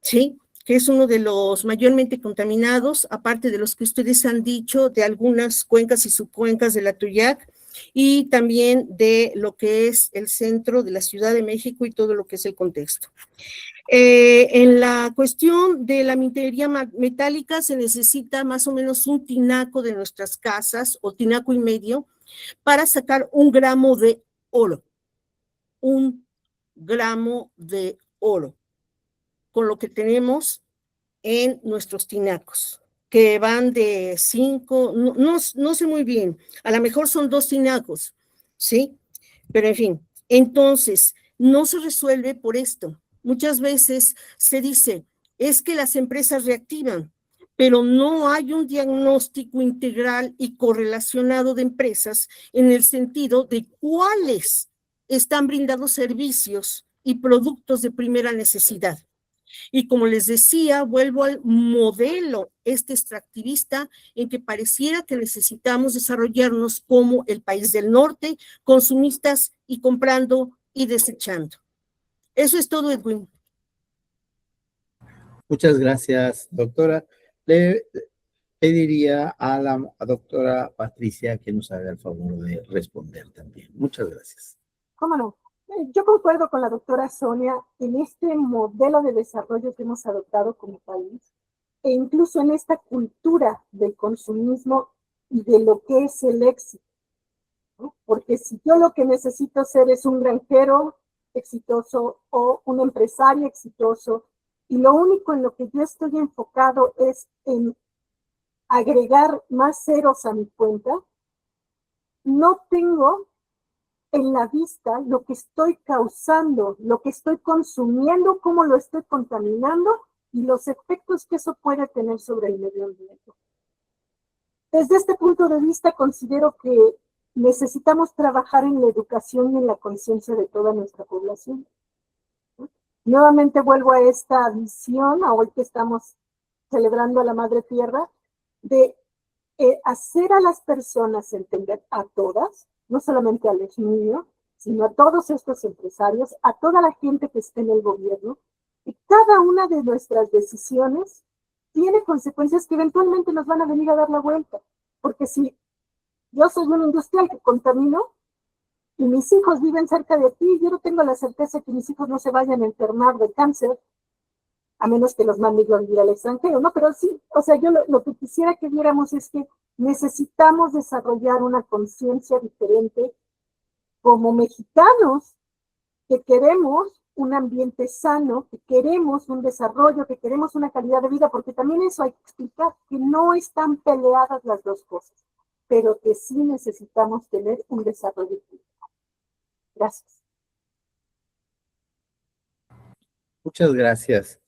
¿sí? Que es uno de los mayormente contaminados, aparte de los que ustedes han dicho, de algunas cuencas y subcuencas de la Tuyac, y también de lo que es el centro de la Ciudad de México y todo lo que es el contexto. En la cuestión de la minería metálica se necesita más o menos un tinaco de nuestras casas, o tinaco y medio, para sacar 1 gramo de oro. 1 gramo de oro, con lo que tenemos en nuestros tinacos, que van de 5, no sé muy bien, a lo mejor son 2 tinacos, ¿sí? Pero en fin, entonces, no se resuelve por esto. Muchas veces se dice, es que las empresas reactivan, pero no hay un diagnóstico integral y correlacionado de empresas en el sentido de cuáles están brindando servicios y productos de primera necesidad. Y como les decía, vuelvo al modelo extractivista, en que pareciera que necesitamos desarrollarnos como el país del norte, consumistas y comprando y desechando. Eso es todo, Edwin. Muchas gracias, doctora. Le pediría a la doctora Patricia que nos haga el favor de responder también. Muchas gracias. ¿Cómo no? Yo concuerdo con la doctora Sonia en este modelo de desarrollo que hemos adoptado como país, e incluso en esta cultura del consumismo y de lo que es el éxito, ¿no? Porque si yo lo que necesito ser es un granjero exitoso o un empresario exitoso, y lo único en lo que yo estoy enfocado es en agregar más ceros a mi cuenta, no tengo en la vista lo que estoy causando, lo que estoy consumiendo, cómo lo estoy contaminando y los efectos que eso puede tener sobre el medio ambiente. Desde este punto de vista, considero que necesitamos trabajar en la educación y en la conciencia de toda nuestra población. Nuevamente vuelvo a esta visión, a hoy que estamos celebrando a la Madre Tierra, de hacer a las personas entender, a todas, no solamente a los niños, sino a todos estos empresarios, a toda la gente que esté en el gobierno, y cada una de nuestras decisiones tiene consecuencias que eventualmente nos van a venir a dar la vuelta. Porque si yo soy un industrial que contamino y mis hijos viven cerca de ti, yo no tengo la certeza que mis hijos no se vayan a enfermar de cáncer, a menos que los mande a vivir al extranjero, ¿no? Pero sí, o sea, yo lo que quisiera que viéramos es que necesitamos desarrollar una conciencia diferente como mexicanos que queremos un ambiente sano, que queremos un desarrollo, que queremos una calidad de vida, porque también eso hay que explicar, que no están peleadas las dos cosas, pero que sí necesitamos tener un desarrollo público. Gracias. Muchas gracias.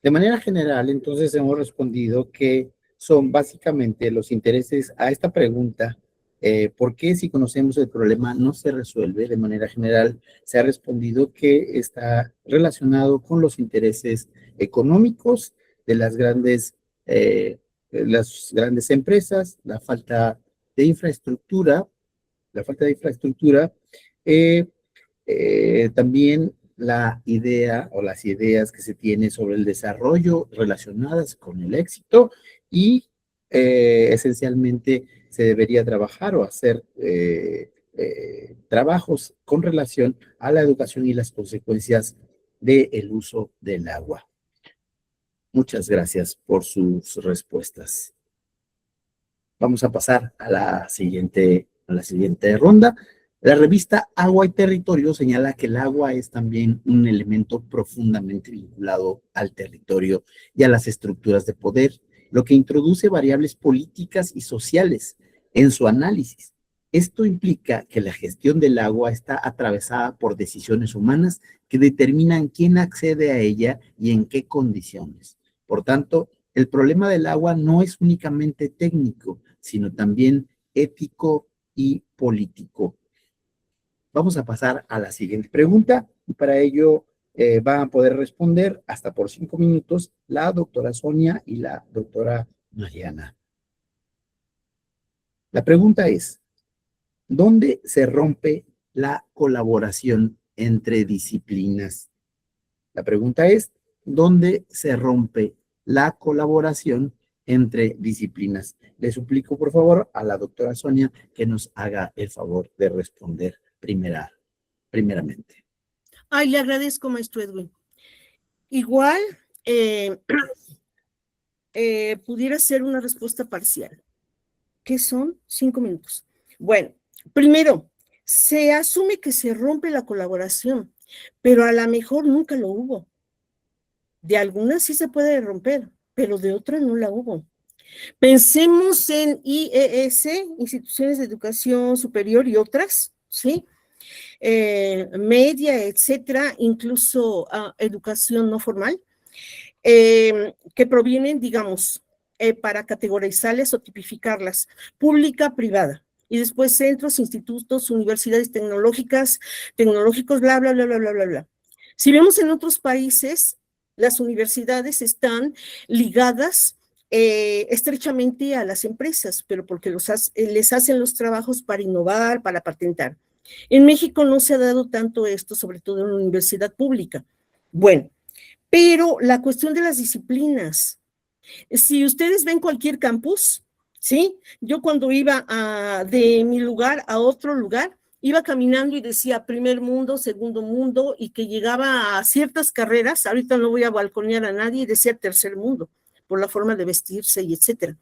De manera general, entonces hemos respondido que son básicamente los intereses a esta pregunta, ¿por qué si conocemos el problema no se resuelve? De manera general, se ha respondido que está relacionado con los intereses económicos de las grandes empresas, la falta de infraestructura, también la idea o las ideas que se tiene sobre el desarrollo relacionadas con el éxito y esencialmente se debería trabajar o hacer trabajos con relación a la educación y las consecuencias del uso del agua. Muchas gracias por sus respuestas. Vamos a pasar a la siguiente ronda. La revista Agua y Territorio señala que el agua es también un elemento profundamente vinculado al territorio y a las estructuras de poder, lo que introduce variables políticas y sociales en su análisis. Esto implica que la gestión del agua está atravesada por decisiones humanas que determinan quién accede a ella y en qué condiciones. Por tanto, el problema del agua no es únicamente técnico, sino también ético y político. Vamos a pasar a la siguiente pregunta y para ello van a poder responder hasta por 5 minutos la doctora Sonia y la doctora Mariana. La pregunta es, ¿dónde se rompe la colaboración entre disciplinas? La pregunta es, ¿dónde se rompe la colaboración entre disciplinas? Le suplico, por favor, a la doctora Sonia que nos haga el favor de responder primeramente. Ay, le agradezco, maestro Edwin. Igual, pudiera ser una respuesta parcial. ¿Qué son? 5 minutos. Bueno, primero, se asume que se rompe la colaboración, pero a lo mejor nunca lo hubo. De algunas sí se puede romper, pero de otras no la hubo. Pensemos en IES, Instituciones de Educación Superior y otras, ¿sí? Media, etcétera, incluso educación no formal, que provienen, digamos, para categorizarlas o tipificarlas, pública, privada, y después centros, institutos, universidades tecnológicos, bla, bla, bla, bla, bla, bla, bla. Si vemos en otros países, las universidades están ligadas estrechamente a las empresas, pero porque les hacen los trabajos para innovar, para patentar. En México no se ha dado tanto esto, sobre todo en la universidad pública. Bueno, pero la cuestión de las disciplinas, si ustedes ven cualquier campus, ¿sí? Yo cuando iba de mi lugar a otro lugar, iba caminando y decía primer mundo, segundo mundo, y que llegaba a ciertas carreras, ahorita no voy a balconear a nadie, decía tercer mundo, por la forma de vestirse y etcétera.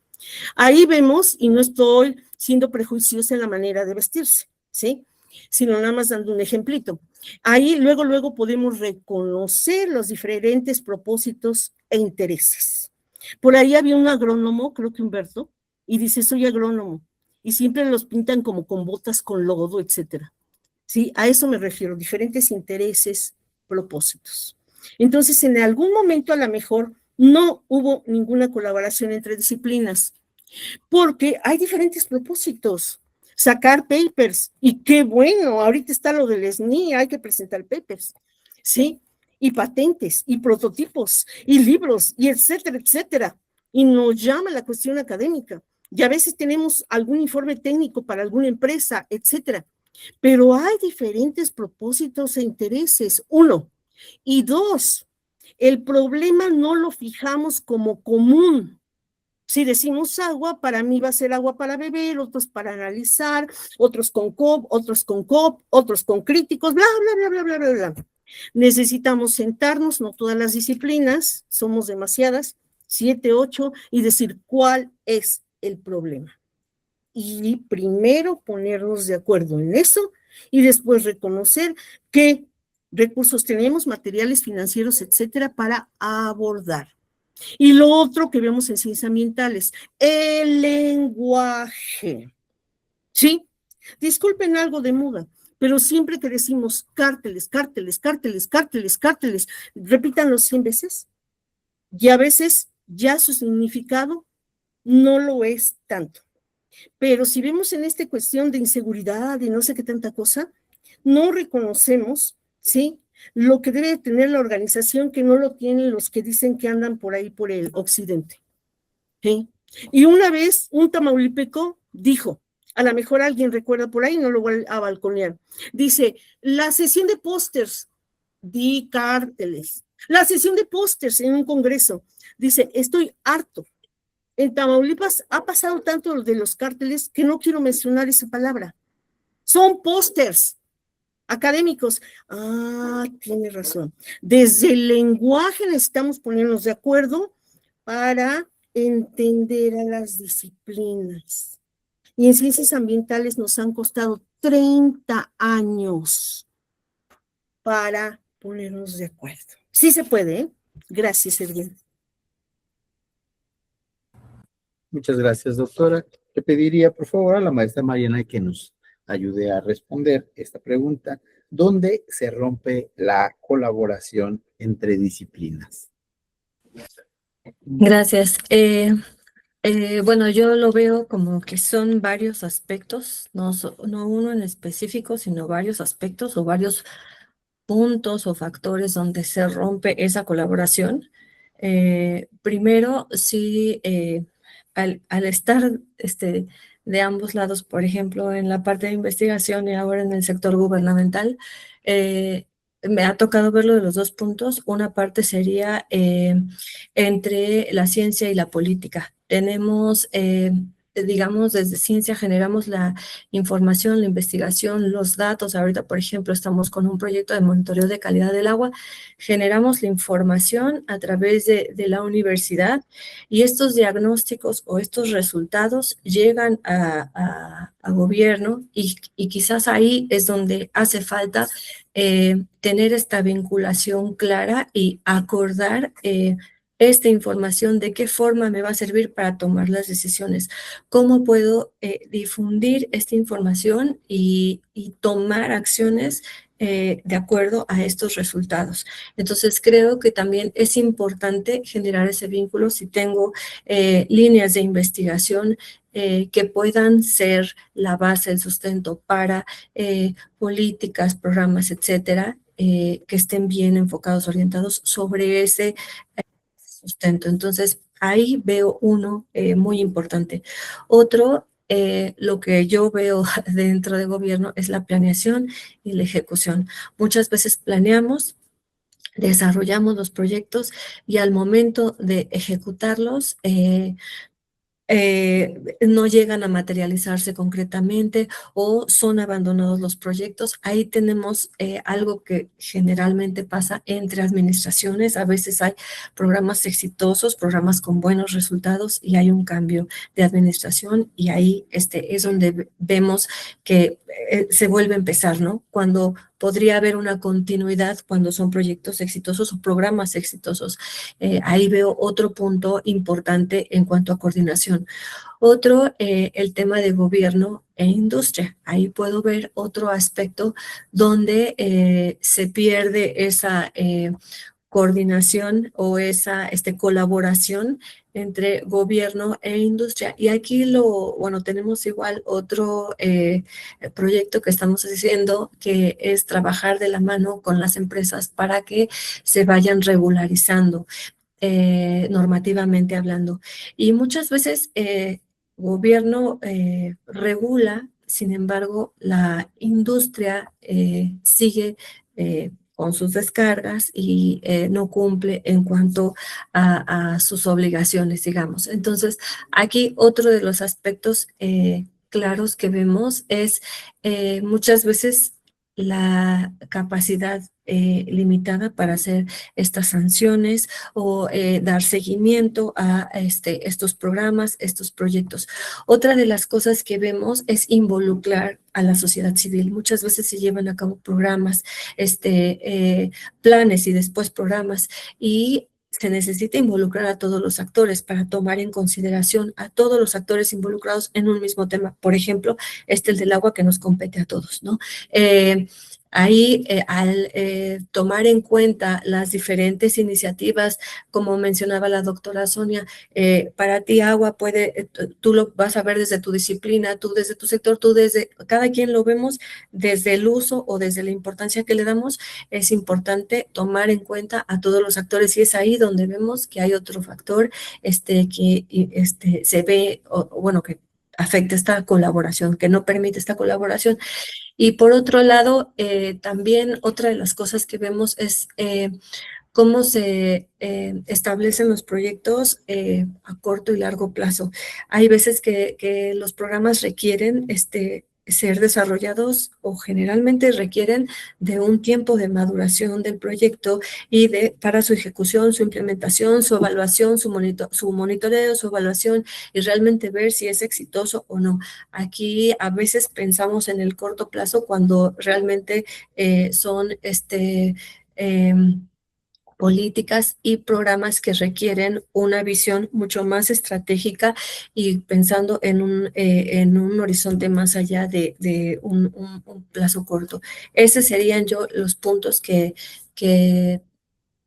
Ahí vemos, y no estoy siendo prejuiciosa en la manera de vestirse, ¿sí? Sino nada más dando un ejemplito. Ahí luego podemos reconocer los diferentes propósitos e intereses. Por ahí había un agrónomo, creo que Humberto, y dice, soy agrónomo, y siempre los pintan como con botas con lodo, etcétera. Sí, a eso me refiero, diferentes intereses, propósitos. Entonces, en algún momento a lo mejor no hubo ninguna colaboración entre disciplinas, porque hay diferentes propósitos. Sacar papers, y qué bueno, ahorita está lo del SNI, hay que presentar papers, ¿sí? Y patentes, y prototipos, y libros, y etcétera, etcétera. Y nos llama la cuestión académica. Y a veces tenemos algún informe técnico para alguna empresa, etcétera. Pero hay diferentes propósitos e intereses, 1. Y 2, el problema no lo fijamos como común. Si decimos agua, para mí va a ser agua para beber, otros para analizar, otros con COP, otros con COP, otros con críticos, bla, bla, bla, bla, bla, bla. Necesitamos sentarnos, no todas las disciplinas, somos demasiadas, 7, 8, y decir cuál es el problema. Y primero ponernos de acuerdo en eso y después reconocer qué recursos tenemos, materiales, financieros, etcétera, para abordar. Y lo otro que vemos en ciencias ambientales, el lenguaje. ¿Sí? Disculpen algo de moda, pero siempre que decimos cárteles, cárteles, cárteles, cárteles, cárteles, repítanlo 100 veces. Y a veces ya su significado no lo es tanto. Pero si vemos en esta cuestión de inseguridad y no sé qué tanta cosa, no reconocemos, ¿sí?, lo que debe tener la organización que no lo tienen los que dicen que andan por ahí por el occidente. ¿Sí? Y una vez un tamaulipeco dijo, a lo mejor alguien recuerda por ahí, no lo voy a balconear, dice, la sesión de pósters, di cárteles, la sesión de pósters en un congreso, dice, estoy harto. En Tamaulipas ha pasado tanto de los cárteles que no quiero mencionar esa palabra. Son pósters académicos. Ah, tiene razón. Desde el lenguaje necesitamos ponernos de acuerdo para entender a las disciplinas. Y en ciencias ambientales nos han costado 30 años para ponernos de acuerdo. Sí se puede, ¿eh? Gracias, Edwin. Muchas gracias, doctora. Le pediría, por favor, a la maestra Mariana que nos ayude a responder esta pregunta. ¿Dónde se rompe la colaboración entre disciplinas? Gracias. Bueno, yo lo veo como que son varios aspectos, no uno en específico, sino varios aspectos o varios puntos o factores donde se rompe esa colaboración. Primero, sí, al estar de ambos lados, por ejemplo, en la parte de investigación y ahora en el sector gubernamental, me ha tocado verlo de los dos puntos. Una parte sería entre la ciencia y la política. Tenemos, digamos, desde ciencia generamos la información, la investigación, los datos. Ahorita, por ejemplo, estamos con un proyecto de monitoreo de calidad del agua. Generamos la información a través de la universidad y estos diagnósticos o estos resultados llegan a gobierno y quizás ahí es donde hace falta tener esta vinculación clara y acordar esta información, de qué forma me va a servir para tomar las decisiones, cómo puedo difundir esta información y tomar acciones de acuerdo a estos resultados. Entonces, creo que también es importante generar ese vínculo si tengo líneas de investigación que puedan ser la base, el sustento para políticas, programas, etcétera, que estén bien enfocados, orientados sobre ese sustento. Entonces, ahí veo uno muy importante. Otro, lo que yo veo dentro de gobierno es la planeación y la ejecución. Muchas veces planeamos, desarrollamos los proyectos y al momento de ejecutarlos, no llegan a materializarse concretamente o son abandonados los proyectos. Ahí tenemos algo que generalmente pasa entre administraciones. A veces hay programas exitosos, programas con buenos resultados y hay un cambio de administración y ahí es donde vemos que se vuelve a empezar, ¿no? Cuando podría haber una continuidad cuando son proyectos exitosos o programas exitosos. Ahí veo otro punto importante en cuanto a coordinación. Otro, el tema de gobierno e industria. Ahí puedo ver otro aspecto donde se pierde esa coordinación o esa colaboración entre gobierno e industria. Y aquí tenemos igual otro proyecto que estamos haciendo, que es trabajar de la mano con las empresas para que se vayan regularizando normativamente hablando. Y muchas veces gobierno regula, sin embargo, la industria sigue con sus descargas y no cumple en cuanto a sus obligaciones, digamos. Entonces, aquí otro de los aspectos claros que vemos es muchas veces la capacidad limitada para hacer estas sanciones o dar seguimiento a estos programas, estos proyectos. Otra de las cosas que vemos es involucrar a la sociedad civil. Muchas veces se llevan a cabo programas, planes y después programas y se necesita involucrar a todos los actores para tomar en consideración a todos los actores involucrados en un mismo tema. Por ejemplo, el del agua que nos compete a todos, ¿no? Ahí, al tomar en cuenta las diferentes iniciativas, como mencionaba la doctora Sonia, para ti agua tú lo vas a ver desde tu disciplina, tú desde tu sector, cada quien lo vemos desde el uso o desde la importancia que le damos. Es importante tomar en cuenta a todos los actores y es ahí donde vemos que hay otro factor que se ve, que afecta esta colaboración, que no permite esta colaboración. Y por otro lado, también otra de las cosas que vemos es cómo se establecen los proyectos a corto y largo plazo. Hay veces que los programas requieren ser desarrollados o generalmente requieren de un tiempo de maduración del proyecto y para su ejecución, su implementación, su evaluación, su monitoreo, su evaluación y realmente ver si es exitoso o no. Aquí a veces pensamos en el corto plazo cuando realmente son políticas y programas que requieren una visión mucho más estratégica y pensando en un horizonte más allá de un plazo corto. Esos serían los puntos que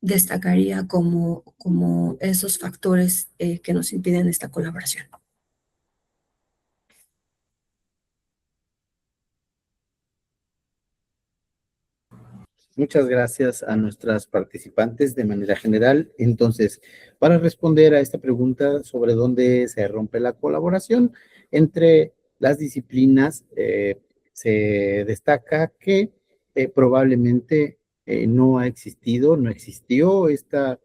destacaría como esos factores que nos impiden esta colaboración. Muchas gracias a nuestras participantes de manera general. Entonces, para responder a esta pregunta sobre dónde se rompe la colaboración entre las disciplinas, se destaca que probablemente no existió esta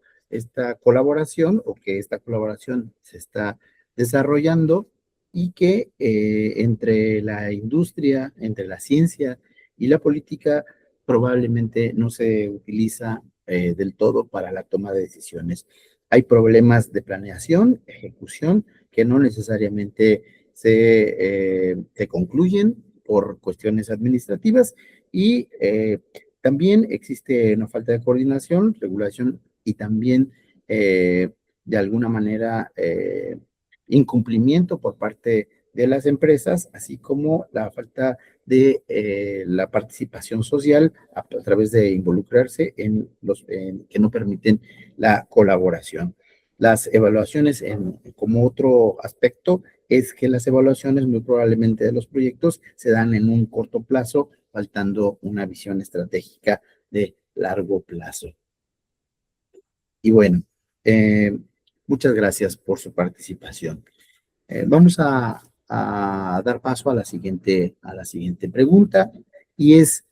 colaboración o que esta colaboración se está desarrollando y que entre la industria, entre la ciencia y la política, probablemente no se utiliza del todo para la toma de decisiones. Hay problemas de planeación, ejecución, que no necesariamente se concluyen por cuestiones administrativas y también existe una falta de coordinación, regulación y también de alguna manera incumplimiento por parte de las empresas, así como la falta de la participación social a través de involucrarse que no permiten la colaboración. Las evaluaciones, como otro aspecto, es que las evaluaciones muy probablemente de los proyectos se dan en un corto plazo, faltando una visión estratégica de largo plazo. Y bueno, muchas gracias por su participación. Vamos a dar paso a la siguiente pregunta, y es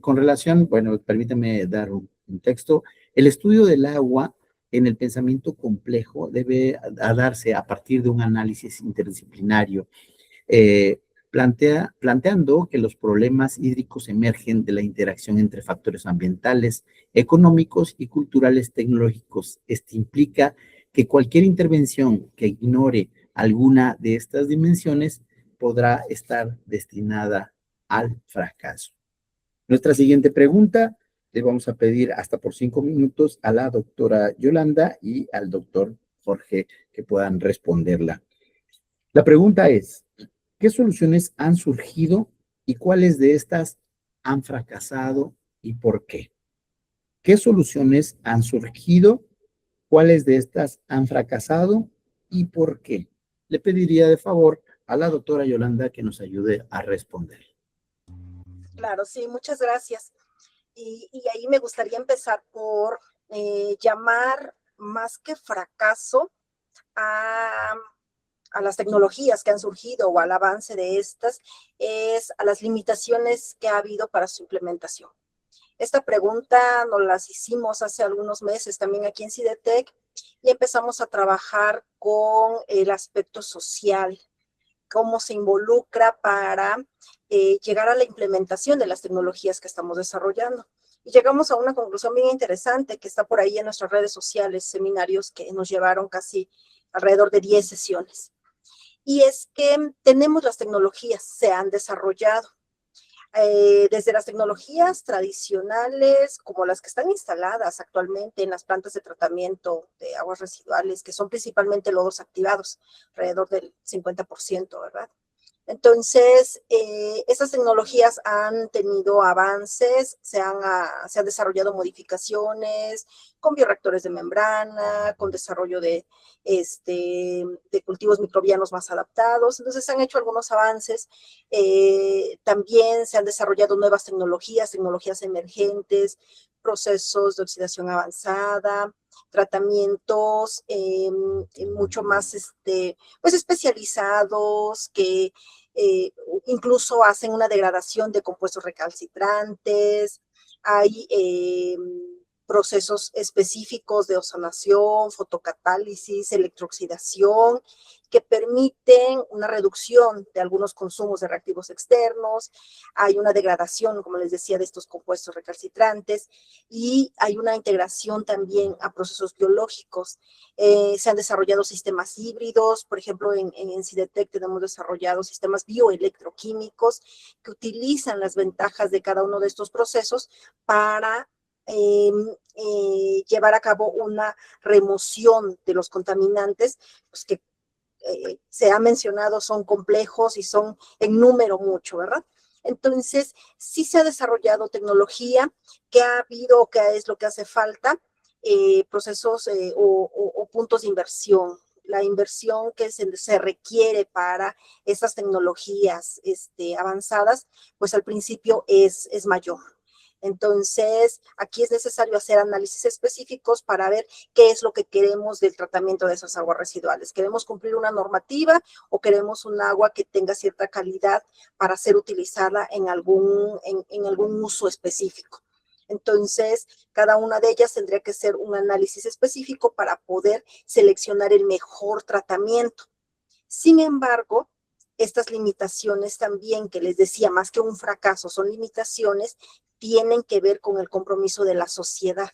con relación, bueno, permítame dar un texto. El estudio del agua en el pensamiento complejo debe darse a partir de un análisis interdisciplinario, planteando que los problemas hídricos emergen de la interacción entre factores ambientales, económicos y culturales tecnológicos. Esto implica que cualquier intervención que ignore alguna de estas dimensiones podrá estar destinada al fracaso. Nuestra siguiente pregunta, le vamos a pedir hasta por 5 minutos a la doctora Yolanda y al doctor Jorge que puedan responderla. La pregunta es, ¿qué soluciones han surgido y cuáles de estas han fracasado y por qué? ¿Qué soluciones han surgido? ¿Cuáles de estas han fracasado y por qué? Le pediría de favor a la doctora Yolanda que nos ayude a responder. Claro, sí, muchas gracias. Y ahí me gustaría empezar por llamar más que fracaso a las tecnologías que han surgido o al avance de estas, es a las limitaciones que ha habido para su implementación. Esta pregunta nos las hicimos hace algunos meses también aquí en CIDETEC y empezamos a trabajar con el aspecto social, cómo se involucra para llegar a la implementación de las tecnologías que estamos desarrollando. Y llegamos a una conclusión bien interesante que está por ahí en nuestras redes sociales, seminarios que nos llevaron casi alrededor de 10 sesiones. Y es que tenemos las tecnologías, se han desarrollado. Desde las tecnologías tradicionales, como las que están instaladas actualmente en las plantas de tratamiento de aguas residuales, que son principalmente lodos activados, alrededor del 50%, ¿verdad? Entonces, esas tecnologías han tenido avances, se han desarrollado modificaciones con bioreactores de membrana, con desarrollo de cultivos microbianos más adaptados. Entonces, se han hecho algunos avances. También se han desarrollado nuevas tecnologías emergentes, procesos de oxidación avanzada, tratamientos mucho más pues especializados que incluso hacen una degradación de compuestos recalcitrantes. Hay procesos específicos de ozonación, fotocatálisis, electrooxidación, que permiten una reducción de algunos consumos de reactivos externos, hay una degradación, como les decía, de estos compuestos recalcitrantes, y hay una integración también a procesos biológicos. Se han desarrollado sistemas híbridos, por ejemplo, en CIDETEC tenemos desarrollado sistemas bioelectroquímicos que utilizan las ventajas de cada uno de estos procesos para llevar a cabo una remoción de los contaminantes, pues que se ha mencionado son complejos y son en número mucho, ¿verdad? Entonces, sí se ha desarrollado tecnología, que ha habido, que es lo que hace falta, procesos o puntos de inversión. La inversión que se requiere para estas tecnologías avanzadas, pues al principio es mayor. Entonces, aquí es necesario hacer análisis específicos para ver qué es lo que queremos del tratamiento de esas aguas residuales. ¿Queremos cumplir una normativa o queremos un agua que tenga cierta calidad para ser utilizada en algún uso específico? Entonces, cada una de ellas tendría que ser un análisis específico para poder seleccionar el mejor tratamiento. Sin embargo, estas limitaciones también, que les decía, más que un fracaso, son limitaciones, tienen que ver con el compromiso de la sociedad.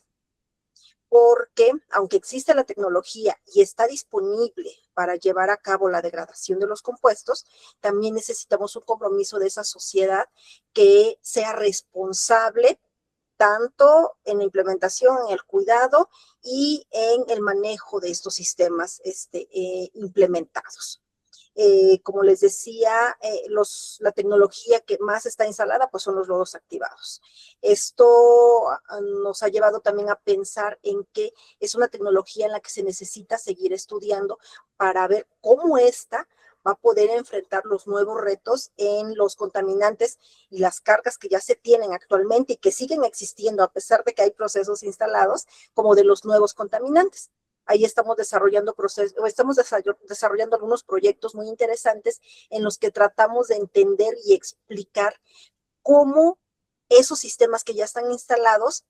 Porque, aunque existe la tecnología y está disponible para llevar a cabo la degradación de los compuestos, también necesitamos un compromiso de esa sociedad que sea responsable tanto en la implementación, en el cuidado y en el manejo de estos sistemas implementados. Como les decía, la tecnología que más está instalada pues son los lodos activados. Esto nos ha llevado también a pensar en que es una tecnología en la que se necesita seguir estudiando para ver cómo esta va a poder enfrentar los nuevos retos en los contaminantes y las cargas que ya se tienen actualmente y que siguen existiendo a pesar de que hay procesos instalados como de los nuevos contaminantes. Ahí estamos desarrollando desarrollando algunos proyectos muy interesantes en los que tratamos de entender y explicar cómo esos sistemas que ya están instalados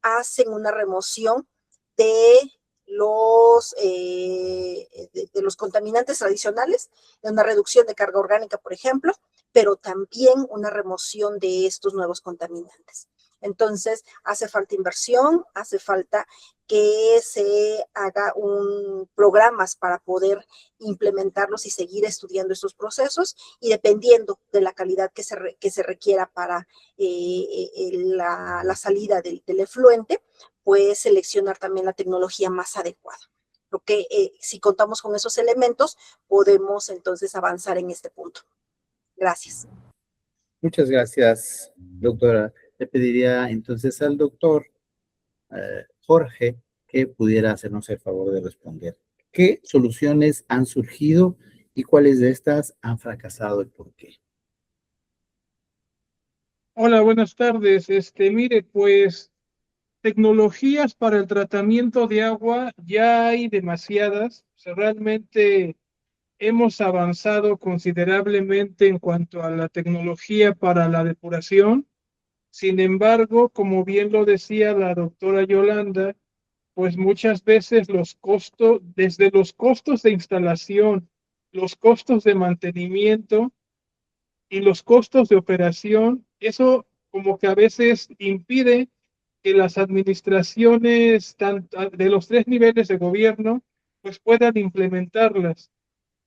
hacen una remoción de los contaminantes tradicionales, de una reducción de carga orgánica, por ejemplo, pero también una remoción de estos nuevos contaminantes. Entonces, hace falta inversión, hace falta que se haga programas para poder implementarlos y seguir estudiando estos procesos, y dependiendo de la calidad que se requiera para la salida del efluente, pues seleccionar también la tecnología más adecuada. Lo que si contamos con esos elementos, podemos entonces avanzar en este punto. Gracias. Muchas gracias, doctora. Le pediría entonces al doctor Jorge que pudiera hacernos el favor de responder. ¿Qué soluciones han surgido y cuáles de estas han fracasado y por qué? Hola, buenas tardes. Mire, pues tecnologías para el tratamiento de agua ya hay demasiadas. O sea, realmente hemos avanzado considerablemente en cuanto a la tecnología para la depuración. Sin embargo, como bien lo decía la doctora Yolanda, pues muchas veces desde los costos de instalación, los costos de mantenimiento y los costos de operación, eso como que a veces impide que las administraciones de los 3 niveles de gobierno pues puedan implementarlas.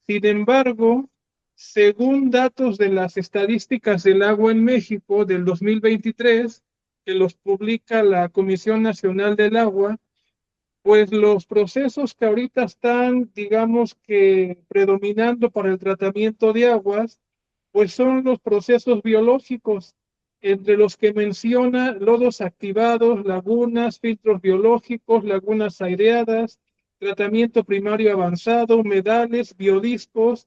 Sin embargo, según datos de las estadísticas del agua en México del 2023, que los publica la Comisión Nacional del Agua, pues los procesos que ahorita están, digamos que predominando para el tratamiento de aguas, pues son los procesos biológicos, entre los que menciona lodos activados, lagunas, filtros biológicos, lagunas aireadas, tratamiento primario avanzado, humedales, biodispos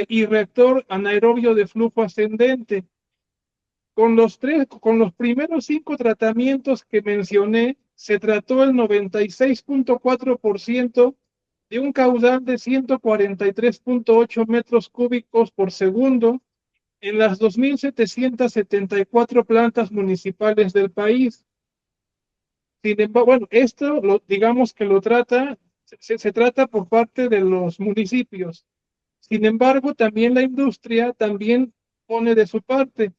y reactor anaerobio de flujo ascendente. Con los primeros 5 tratamientos que mencioné, se trató el 96.4% de un caudal de 143.8 metros cúbicos por segundo en las 2.774 plantas municipales del país. Sin embargo, bueno, esto digamos que se trata por parte de los municipios. Sin embargo, también la industria también pone de su parte.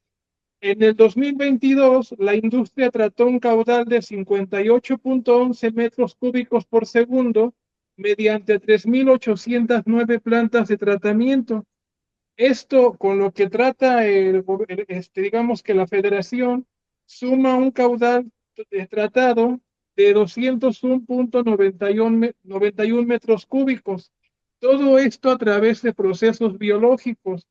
En el 2022, la industria trató un caudal de 58.11 metros cúbicos por segundo mediante 3.809 plantas de tratamiento. Esto con lo que trata digamos que la federación suma un caudal tratado de 201.91 metros cúbicos. Todo esto a través de procesos biológicos.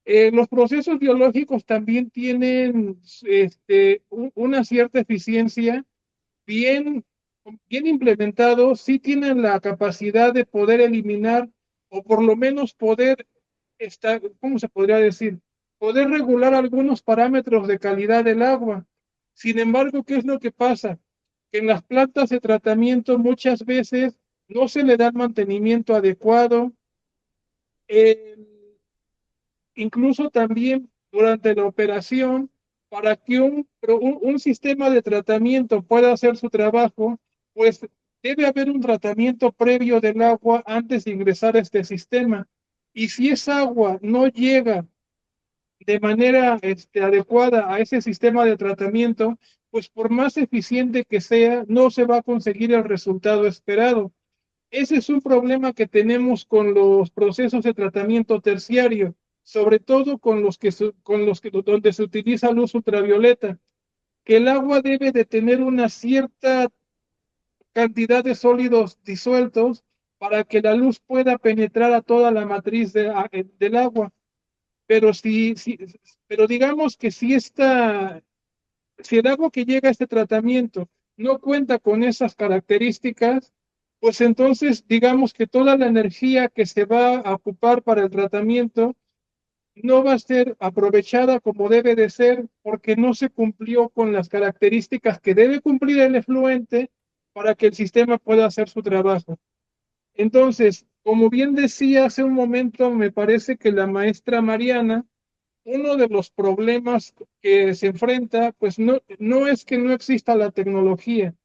Los procesos biológicos también tienen una cierta eficiencia bien, bien implementados, sí tienen la capacidad de poder eliminar o por lo menos poder ¿cómo se podría decir? Poder regular algunos parámetros de calidad del agua. Sin embargo, ¿qué es lo que pasa? Que en las plantas de tratamiento muchas veces no se le da el mantenimiento adecuado. Incluso también durante la operación, para que un sistema de tratamiento pueda hacer su trabajo, pues debe haber un tratamiento previo del agua antes de ingresar a este sistema. Y si esa agua no llega de manera adecuada a ese sistema de tratamiento, pues por más eficiente que sea, no se va a conseguir el resultado esperado. Ese es un problema que tenemos con los procesos de tratamiento terciario, sobre todo con los que donde se utiliza luz ultravioleta, que el agua debe de tener una cierta cantidad de sólidos disueltos para que la luz pueda penetrar a toda la matriz del agua. Pero pero digamos que si el agua que llega a este tratamiento no cuenta con esas características, pues entonces digamos que toda la energía que se va a ocupar para el tratamiento no va a ser aprovechada como debe de ser porque no se cumplió con las características que debe cumplir el efluente para que el sistema pueda hacer su trabajo. Entonces, como bien decía hace un momento, me parece que la maestra Mariana, uno de los problemas que se enfrenta, pues no es que no exista la tecnología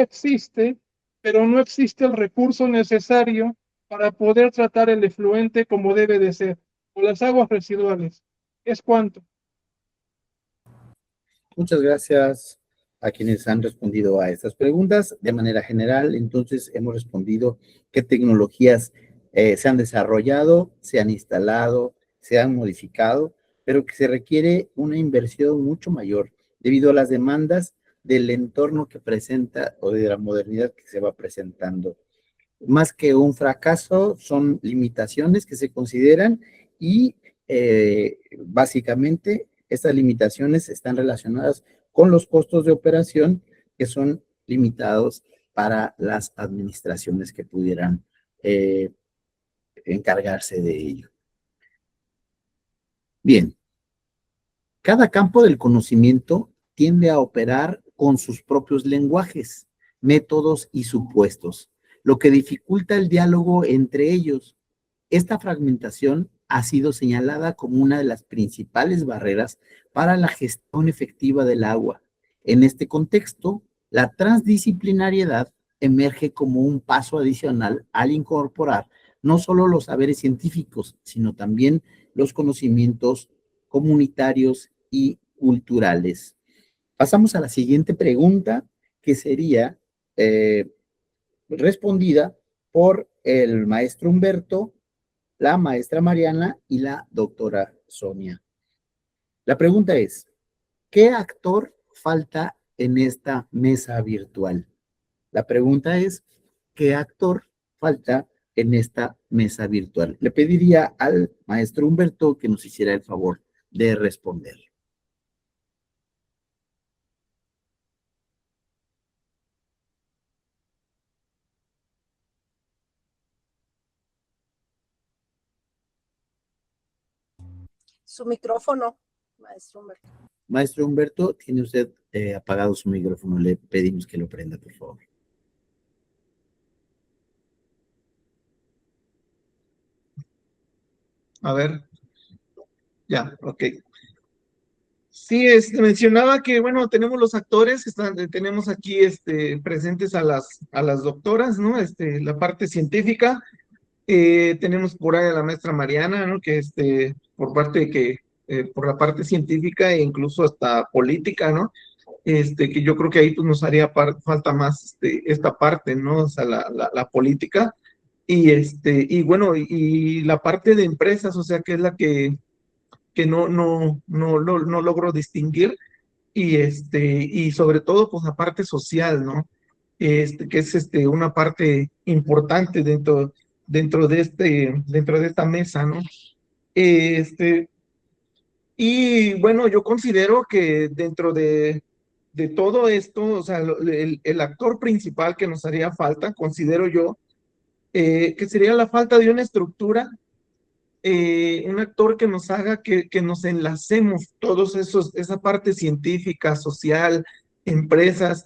existe, pero no existe el recurso necesario para poder tratar el efluente como debe de ser, o las aguas residuales. ¿Es cuánto? Muchas gracias a quienes han respondido a estas preguntas. De manera general, entonces, hemos respondido qué tecnologías se han desarrollado, se han instalado, se han modificado, pero que se requiere una inversión mucho mayor debido a las demandas del entorno que presenta o de la modernidad que se va presentando. Más que un fracaso, son limitaciones que se consideran y básicamente estas limitaciones están relacionadas con los costos de operación que son limitados para las administraciones que pudieran encargarse de ello. Bien, cada campo del conocimiento tiende a operar con sus propios lenguajes, métodos y supuestos, lo que dificulta el diálogo entre ellos. Esta fragmentación ha sido señalada como una de las principales barreras para la gestión efectiva del agua. En este contexto, la transdisciplinariedad emerge como un paso adicional al incorporar no solo los saberes científicos, sino también los conocimientos comunitarios y culturales. Pasamos a la siguiente pregunta, que sería respondida por el maestro Humberto, la maestra Mariana y la doctora Sonia. La pregunta es, ¿qué actor falta en esta mesa virtual? La pregunta es, ¿qué actor falta en esta mesa virtual? Le pediría al maestro Humberto que nos hiciera el favor de responder. Su micrófono, maestro Humberto. Maestro Humberto, tiene usted apagado su micrófono. Le pedimos que lo prenda, por favor. A ver, ya, ok. Sí, mencionaba que, bueno, tenemos los actores, tenemos aquí presentes a las doctoras, ¿no? La parte científica, Tenemos por ahí a la maestra Mariana, ¿no? Que por parte de que, por la parte científica e incluso hasta política, ¿no? Que yo creo que ahí pues nos haría falta más esta parte, ¿no? O sea, la política. Y bueno, y la parte de empresas, o sea, que es la que no logro distinguir, y sobre todo, pues la parte social, ¿no? Que es una parte importante dentro de esta mesa, ¿no? Este, y bueno, yo considero que dentro de todo esto, o sea, el actor principal que nos haría falta, considero yo, que sería la falta de una estructura, un actor que nos haga que nos enlacemos todos esa parte científica, social, empresas,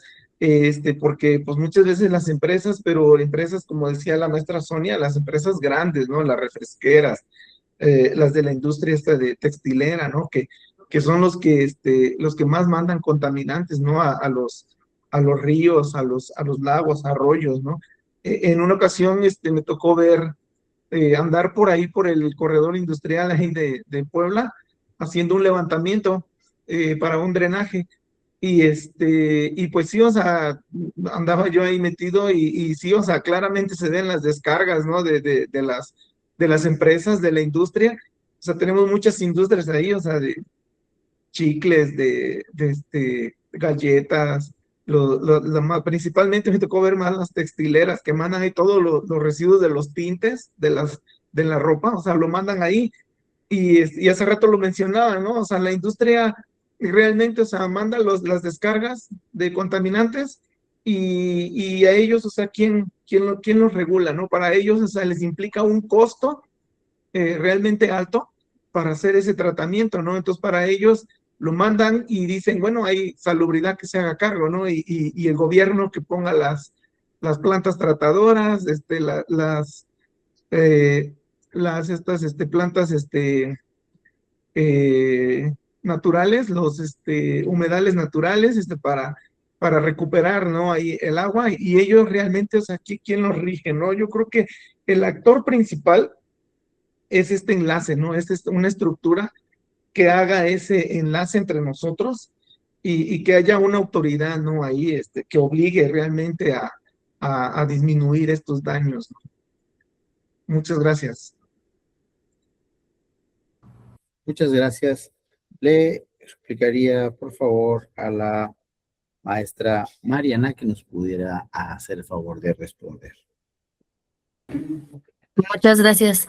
porque pues muchas veces las empresas, pero empresas, como decía la maestra Sonia, las empresas grandes, ¿no? Las refresqueras, las de la industria esta de textilera, ¿no? Que son los que más mandan contaminantes, ¿no? A los ríos, a los lagos, arroyos, ¿no? En una ocasión me tocó ver, andar por ahí, por el corredor industrial ahí de Puebla, haciendo un levantamiento para un drenaje. Y pues sí, o sea, andaba yo ahí metido y sí, o sea, claramente se ven las descargas, ¿no? De las empresas, de la industria. O sea, tenemos muchas industrias ahí, o sea, de chicles, de galletas, principalmente me tocó ver más las textileras que mandan ahí todos los residuos de los tintes de la ropa, o sea, lo mandan ahí. Y hace rato lo mencionaba, ¿no? O sea, la industria realmente, o sea, manda las descargas de contaminantes y a ellos, o sea, ¿quién los regula, ¿no? Para ellos, o sea, les implica un costo realmente alto para hacer ese tratamiento, ¿no? Entonces, para ellos lo mandan y dicen, bueno, hay salubridad que se haga cargo, ¿no? Y el gobierno que ponga las plantas tratadoras, eh, estas plantas, eh, naturales, los humedales naturales, para recuperar, ¿no? Ahí el agua, y ellos realmente, o sea, ¿quién los rige, no? Yo creo que el actor principal es este enlace, ¿no? Es una estructura que haga ese enlace entre nosotros y que haya una autoridad, ¿no? Ahí, que obligue realmente a disminuir estos daños, ¿no? Muchas gracias. Muchas gracias. Le explicaría, por favor, a la maestra Mariana que nos pudiera hacer el favor de responder. Muchas gracias.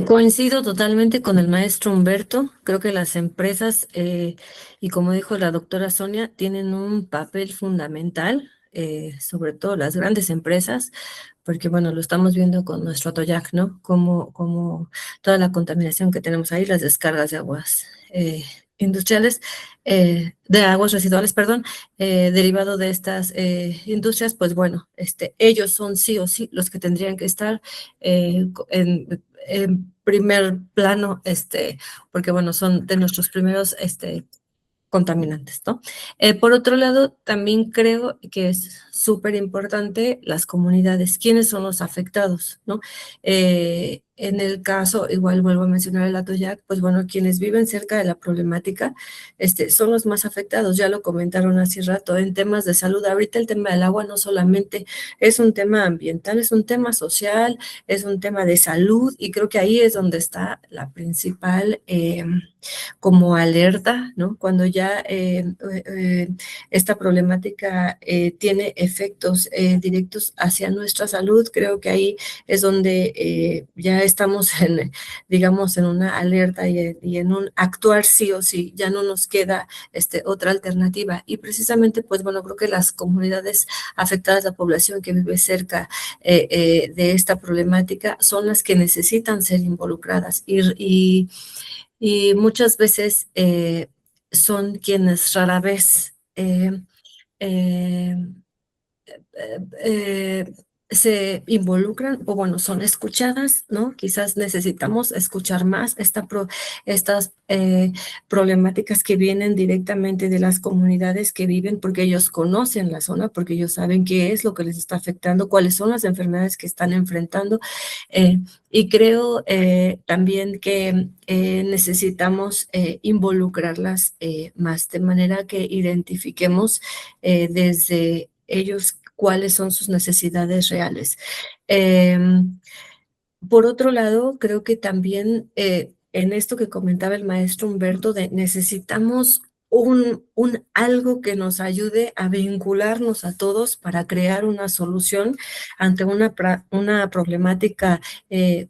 Coincido totalmente con el maestro Humberto. Creo que las empresas, y como dijo la doctora Sonia, tienen un papel fundamental, sobre todo las grandes empresas, porque bueno, lo estamos viendo con nuestro Atoyac, ¿no? Como toda la contaminación que tenemos ahí, las descargas de aguas industriales, de aguas residuales, perdón, derivado de estas industrias, pues bueno, ellos son sí o sí los que tendrían que estar en primer plano, porque bueno, son de nuestros primeros contaminantes, ¿no? Por otro lado, también creo que es súper importante las comunidades, quiénes son los afectados, ¿no? En el caso, igual vuelvo a mencionar el Atoyac, pues bueno, quienes viven cerca de la problemática, son los más afectados, ya lo comentaron hace rato, en temas de salud. Ahorita el tema del agua no solamente es un tema ambiental, es un tema social, es un tema de salud, y creo que ahí es donde está la principal como alerta, ¿no? Cuando ya esta problemática tiene efectos directos hacia nuestra salud, creo que ahí es donde ya estamos digamos, en una alerta y en un actuar sí o sí, ya no nos queda otra alternativa. Y precisamente, pues bueno, creo que las comunidades afectadas, la población que vive cerca de esta problemática, son las que necesitan ser involucradas y muchas veces son quienes rara vez se involucran o bueno, son escuchadas, ¿no? Quizás necesitamos escuchar más estas problemáticas que vienen directamente de las comunidades que viven, porque ellos conocen la zona, porque ellos saben qué es lo que les está afectando, cuáles son las enfermedades que están enfrentando. Y creo también que necesitamos involucrarlas más, de manera que identifiquemos desde ellos cuáles son sus necesidades reales. Por otro lado, creo que también en esto que comentaba el maestro Humberto, necesitamos un algo que nos ayude a vincularnos a todos para crear una solución ante una problemática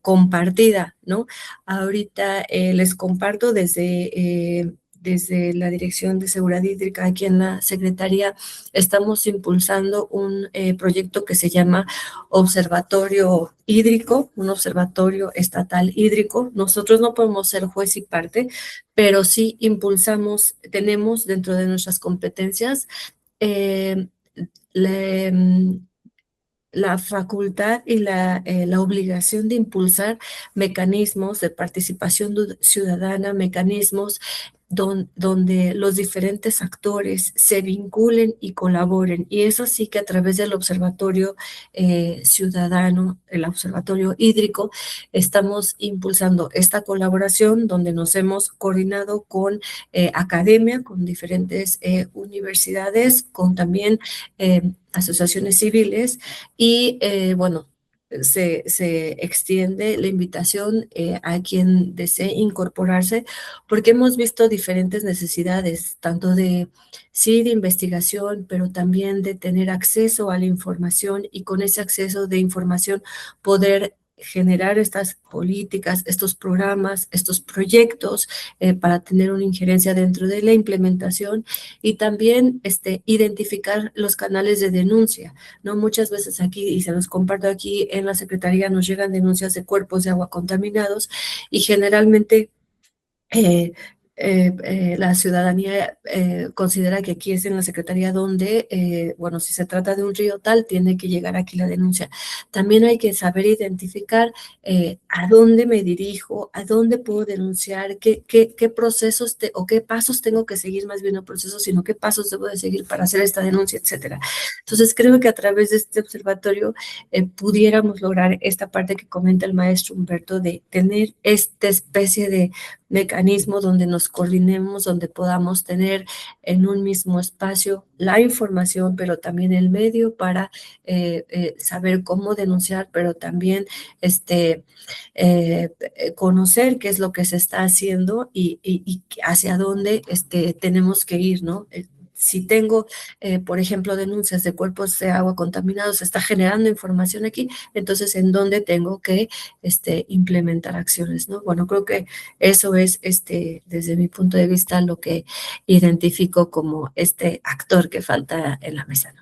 compartida, ¿no? Ahorita les comparto desde la Dirección de Seguridad Hídrica aquí en la Secretaría, estamos impulsando un proyecto que se llama Observatorio Hídrico, un observatorio estatal hídrico. Nosotros no podemos ser juez y parte, pero sí impulsamos, tenemos dentro de nuestras competencias la facultad y la obligación de impulsar mecanismos de participación ciudadana, mecanismos donde los diferentes actores se vinculen y colaboren. Y eso sí que a través del observatorio ciudadano, el observatorio hídrico, estamos impulsando esta colaboración donde nos hemos coordinado con academia, con diferentes universidades, con también asociaciones civiles y bueno, se extiende la invitación a quien desee incorporarse, porque hemos visto diferentes necesidades, tanto de investigación, pero también de tener acceso a la información y con ese acceso de información poder generar estas políticas, estos programas, estos proyectos para tener una injerencia dentro de la implementación y también identificar los canales de denuncia, ¿no? Muchas veces aquí, y se los comparto aquí en la Secretaría, nos llegan denuncias de cuerpos de agua contaminados y generalmente la ciudadanía considera que aquí es en la Secretaría donde, bueno, si se trata de un río tal, tiene que llegar aquí la denuncia. También hay que saber identificar a dónde me dirijo, a dónde puedo denunciar, qué procesos o qué pasos tengo que seguir, más bien no procesos, sino qué pasos debo de seguir para hacer esta denuncia, etcétera. Entonces, creo que a través de este observatorio pudiéramos lograr esta parte que comenta el maestro Humberto de tener esta especie de mecanismo donde nos coordinemos, donde podamos tener en un mismo espacio la información, pero también el medio para saber cómo denunciar, pero también conocer qué es lo que se está haciendo y hacia dónde tenemos que ir, ¿no? Si tengo, por ejemplo, denuncias de cuerpos de agua contaminados, se está generando información aquí, entonces, ¿en dónde tengo que implementar acciones, ¿no? Bueno, creo que eso es, desde mi punto de vista, lo que identifico como este actor que falta en la mesa, ¿no?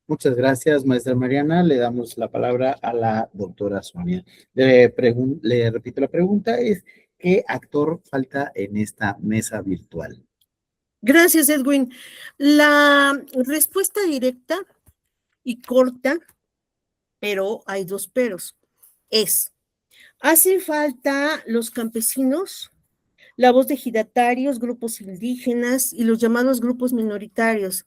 Muchas gracias, maestra Mariana. Le damos la palabra a la doctora Sonia. Le repito la pregunta, ¿qué actor falta en esta mesa virtual? Gracias, Edwin. La respuesta directa y corta, pero hay dos peros, hacen falta los campesinos, la voz de ejidatarios, grupos indígenas y los llamados grupos minoritarios,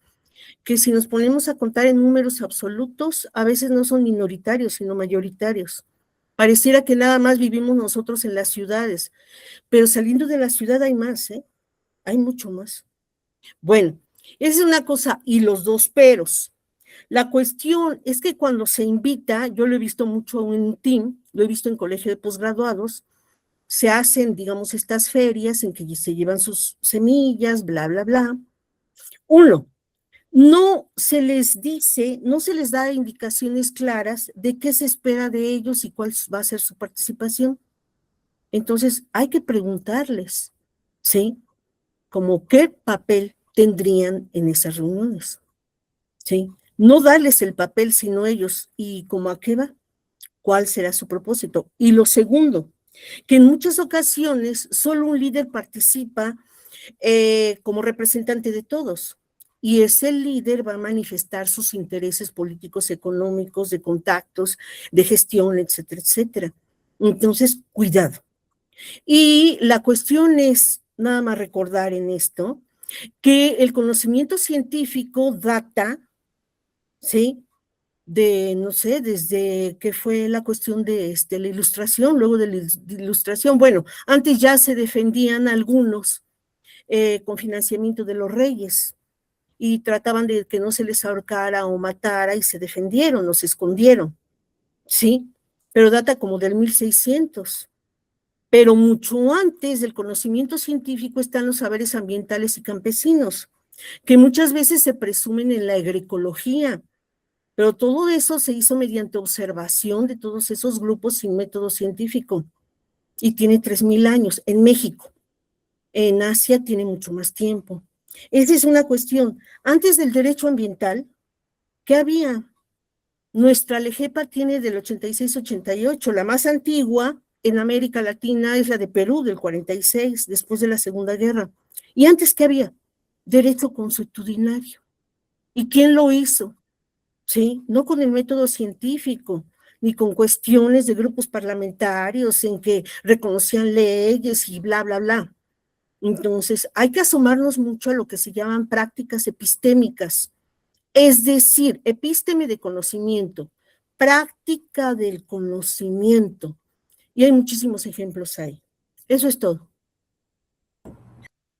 que si nos ponemos a contar en números absolutos, a veces no son minoritarios, sino mayoritarios. Pareciera que nada más vivimos nosotros en las ciudades, pero saliendo de la ciudad hay más, hay mucho más. Bueno, esa es una cosa, y los dos peros. La cuestión es que cuando se invita, yo lo he visto mucho en TIM, lo he visto en colegio de posgraduados, se hacen, digamos, estas ferias en que se llevan sus semillas, bla, bla, bla. Uno, no se les dice, no se les da indicaciones claras de qué se espera de ellos y cuál va a ser su participación. Entonces, hay que preguntarles, ¿sí? Como qué papel tendrían en esas reuniones, ¿sí? No darles el papel, sino ellos, y como a qué va, cuál será su propósito. Y lo segundo, que en muchas ocasiones solo un líder participa como representante de todos. y ese líder va a manifestar sus intereses políticos, económicos, de contactos, de gestión, etcétera, etcétera. Entonces, cuidado. Y la cuestión es, nada más recordar en esto, que el conocimiento científico data, ¿sí?, de, no sé, desde que fue la cuestión de la ilustración, luego de la ilustración, bueno, antes ya se defendían algunos con financiamiento de los reyes y trataban de que no se les ahorcara o matara y se defendieron o se escondieron, ¿sí? Pero data como del 1600. Pero mucho antes del conocimiento científico están los saberes ambientales y campesinos, que muchas veces se presumen en la agroecología, pero todo eso se hizo mediante observación de todos esos grupos sin método científico, y tiene 3000 años en México. En Asia tiene mucho más tiempo. Esa es una cuestión. Antes del derecho ambiental, ¿qué había? Nuestra LEGEPA tiene del 86-88, la más antigua en América Latina es la de Perú del 46, después de la Segunda Guerra. ¿Y antes qué había? Derecho consuetudinario. ¿Y quién lo hizo? ¿Sí? No con el método científico, ni con cuestiones de grupos parlamentarios en que reconocían leyes y bla, bla, bla. Entonces, hay que asomarnos mucho a lo que se llaman prácticas epistémicas, es decir, epísteme de conocimiento, práctica del conocimiento, y hay muchísimos ejemplos ahí. Eso es todo.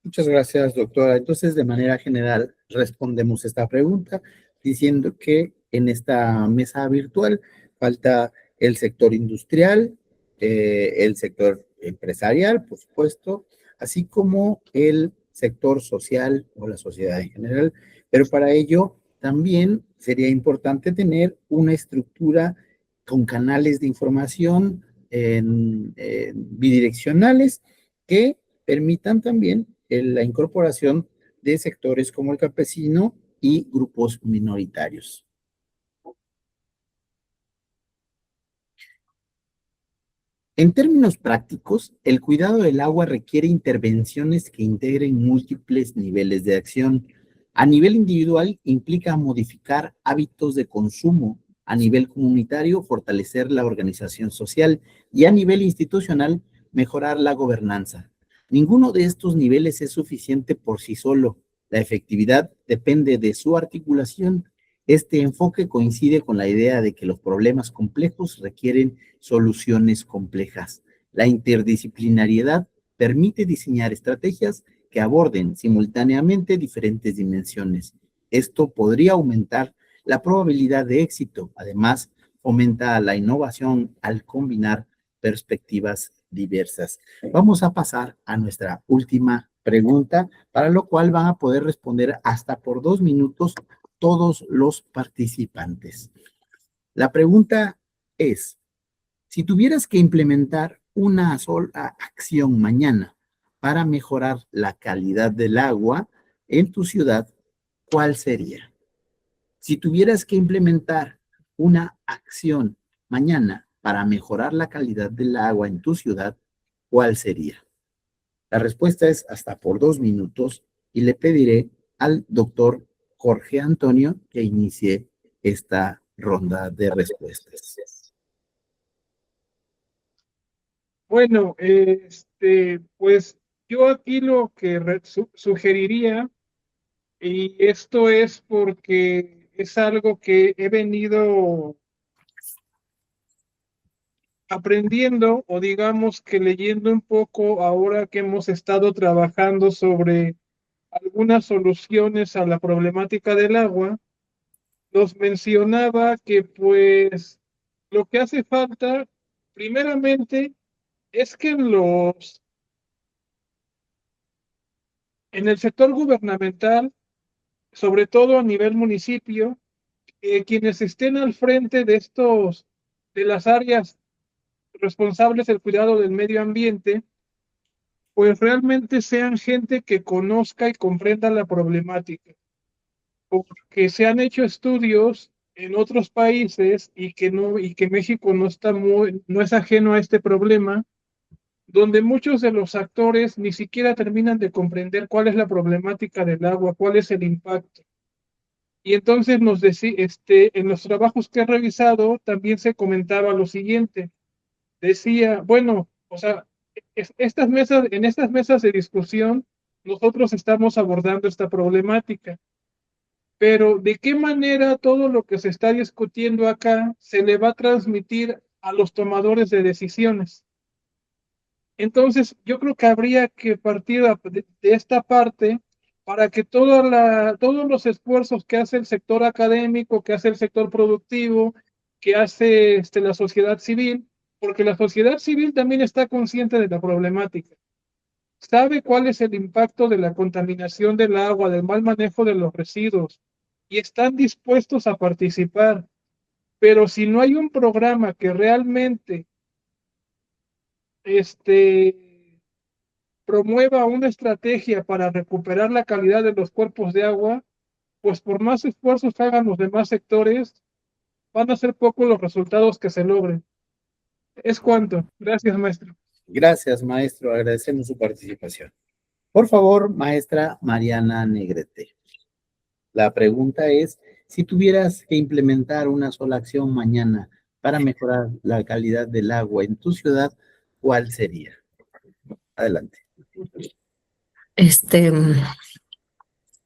Muchas gracias, doctora. Entonces, de manera general, respondemos esta pregunta diciendo que en esta mesa virtual falta el sector industrial, el sector empresarial, por supuesto, así como el sector social o la sociedad en general, pero para ello también sería importante tener una estructura con canales de información bidireccionales que permitan también la incorporación de sectores como el campesino y grupos minoritarios. En términos prácticos, el cuidado del agua requiere intervenciones que integren múltiples niveles de acción. A nivel individual, implica modificar hábitos de consumo. A nivel comunitario, fortalecer la organización social. Y a nivel institucional, mejorar la gobernanza. Ninguno de estos niveles es suficiente por sí solo. La efectividad depende de su articulación. Este enfoque coincide con la idea de que los problemas complejos requieren soluciones complejas. La interdisciplinariedad permite diseñar estrategias que aborden simultáneamente diferentes dimensiones. Esto podría aumentar la probabilidad de éxito. Además, fomenta la innovación al combinar perspectivas diversas. Vamos a pasar a nuestra última pregunta, para lo cual van a poder responder hasta por 2 minutos todos los participantes. La pregunta es, si tuvieras que implementar una sola acción mañana para mejorar la calidad del agua en tu ciudad, ¿cuál sería? Si tuvieras que implementar una acción mañana para mejorar la calidad del agua en tu ciudad, ¿cuál sería? La respuesta es hasta por 2 minutos y le pediré al doctor Jorge Antonio que inicie esta ronda de respuestas. Bueno, pues yo aquí lo que sugeriría, y esto es porque es algo que he venido aprendiendo, o digamos que leyendo un poco ahora que hemos estado trabajando sobre algunas soluciones a la problemática del agua, nos mencionaba que pues lo que hace falta primeramente es que en el sector gubernamental, sobre todo a nivel municipio, quienes estén al frente de las áreas responsables del cuidado del medio ambiente, pues realmente sean gente que conozca y comprenda la problemática, porque se han hecho estudios en otros países y que México no es ajeno a este problema, donde muchos de los actores ni siquiera terminan de comprender cuál es la problemática del agua, cuál es el impacto. Y entonces nos decía, en los trabajos que he revisado, también se comentaba lo siguiente. Decía, bueno, o sea, en estas mesas de discusión, nosotros estamos abordando esta problemática, pero ¿de qué manera todo lo que se está discutiendo acá se le va a transmitir a los tomadores de decisiones? Entonces, yo creo que habría que partir de esta parte para que todos los esfuerzos que hace el sector académico, que hace el sector productivo, que hace la sociedad civil, porque la sociedad civil también está consciente de la problemática, sabe cuál es el impacto de la contaminación del agua, del mal manejo de los residuos, y están dispuestos a participar. Pero si no hay un programa que realmente promueva una estrategia para recuperar la calidad de los cuerpos de agua, pues por más esfuerzos que hagan los demás sectores, van a ser pocos los resultados que se logren. Es cuanto. Gracias, maestro. Gracias, maestro. Agradecemos su participación. Por favor, maestra Mariana Negrete. La pregunta es, si tuvieras que implementar una sola acción mañana para mejorar la calidad del agua en tu ciudad, ¿cuál sería? Adelante.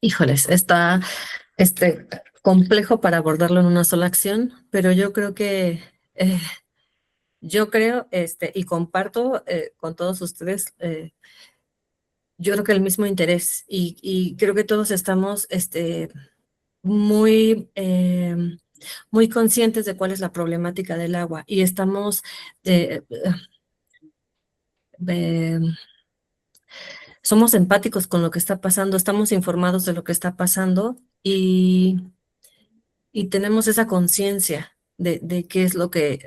Híjoles, está complejo para abordarlo en una sola acción, pero yo creo que, y comparto con todos ustedes, yo creo que el mismo interés y creo que todos estamos muy, muy conscientes de cuál es la problemática del agua y estamos somos empáticos con lo que está pasando, estamos informados de lo que está pasando y tenemos esa conciencia de qué es lo que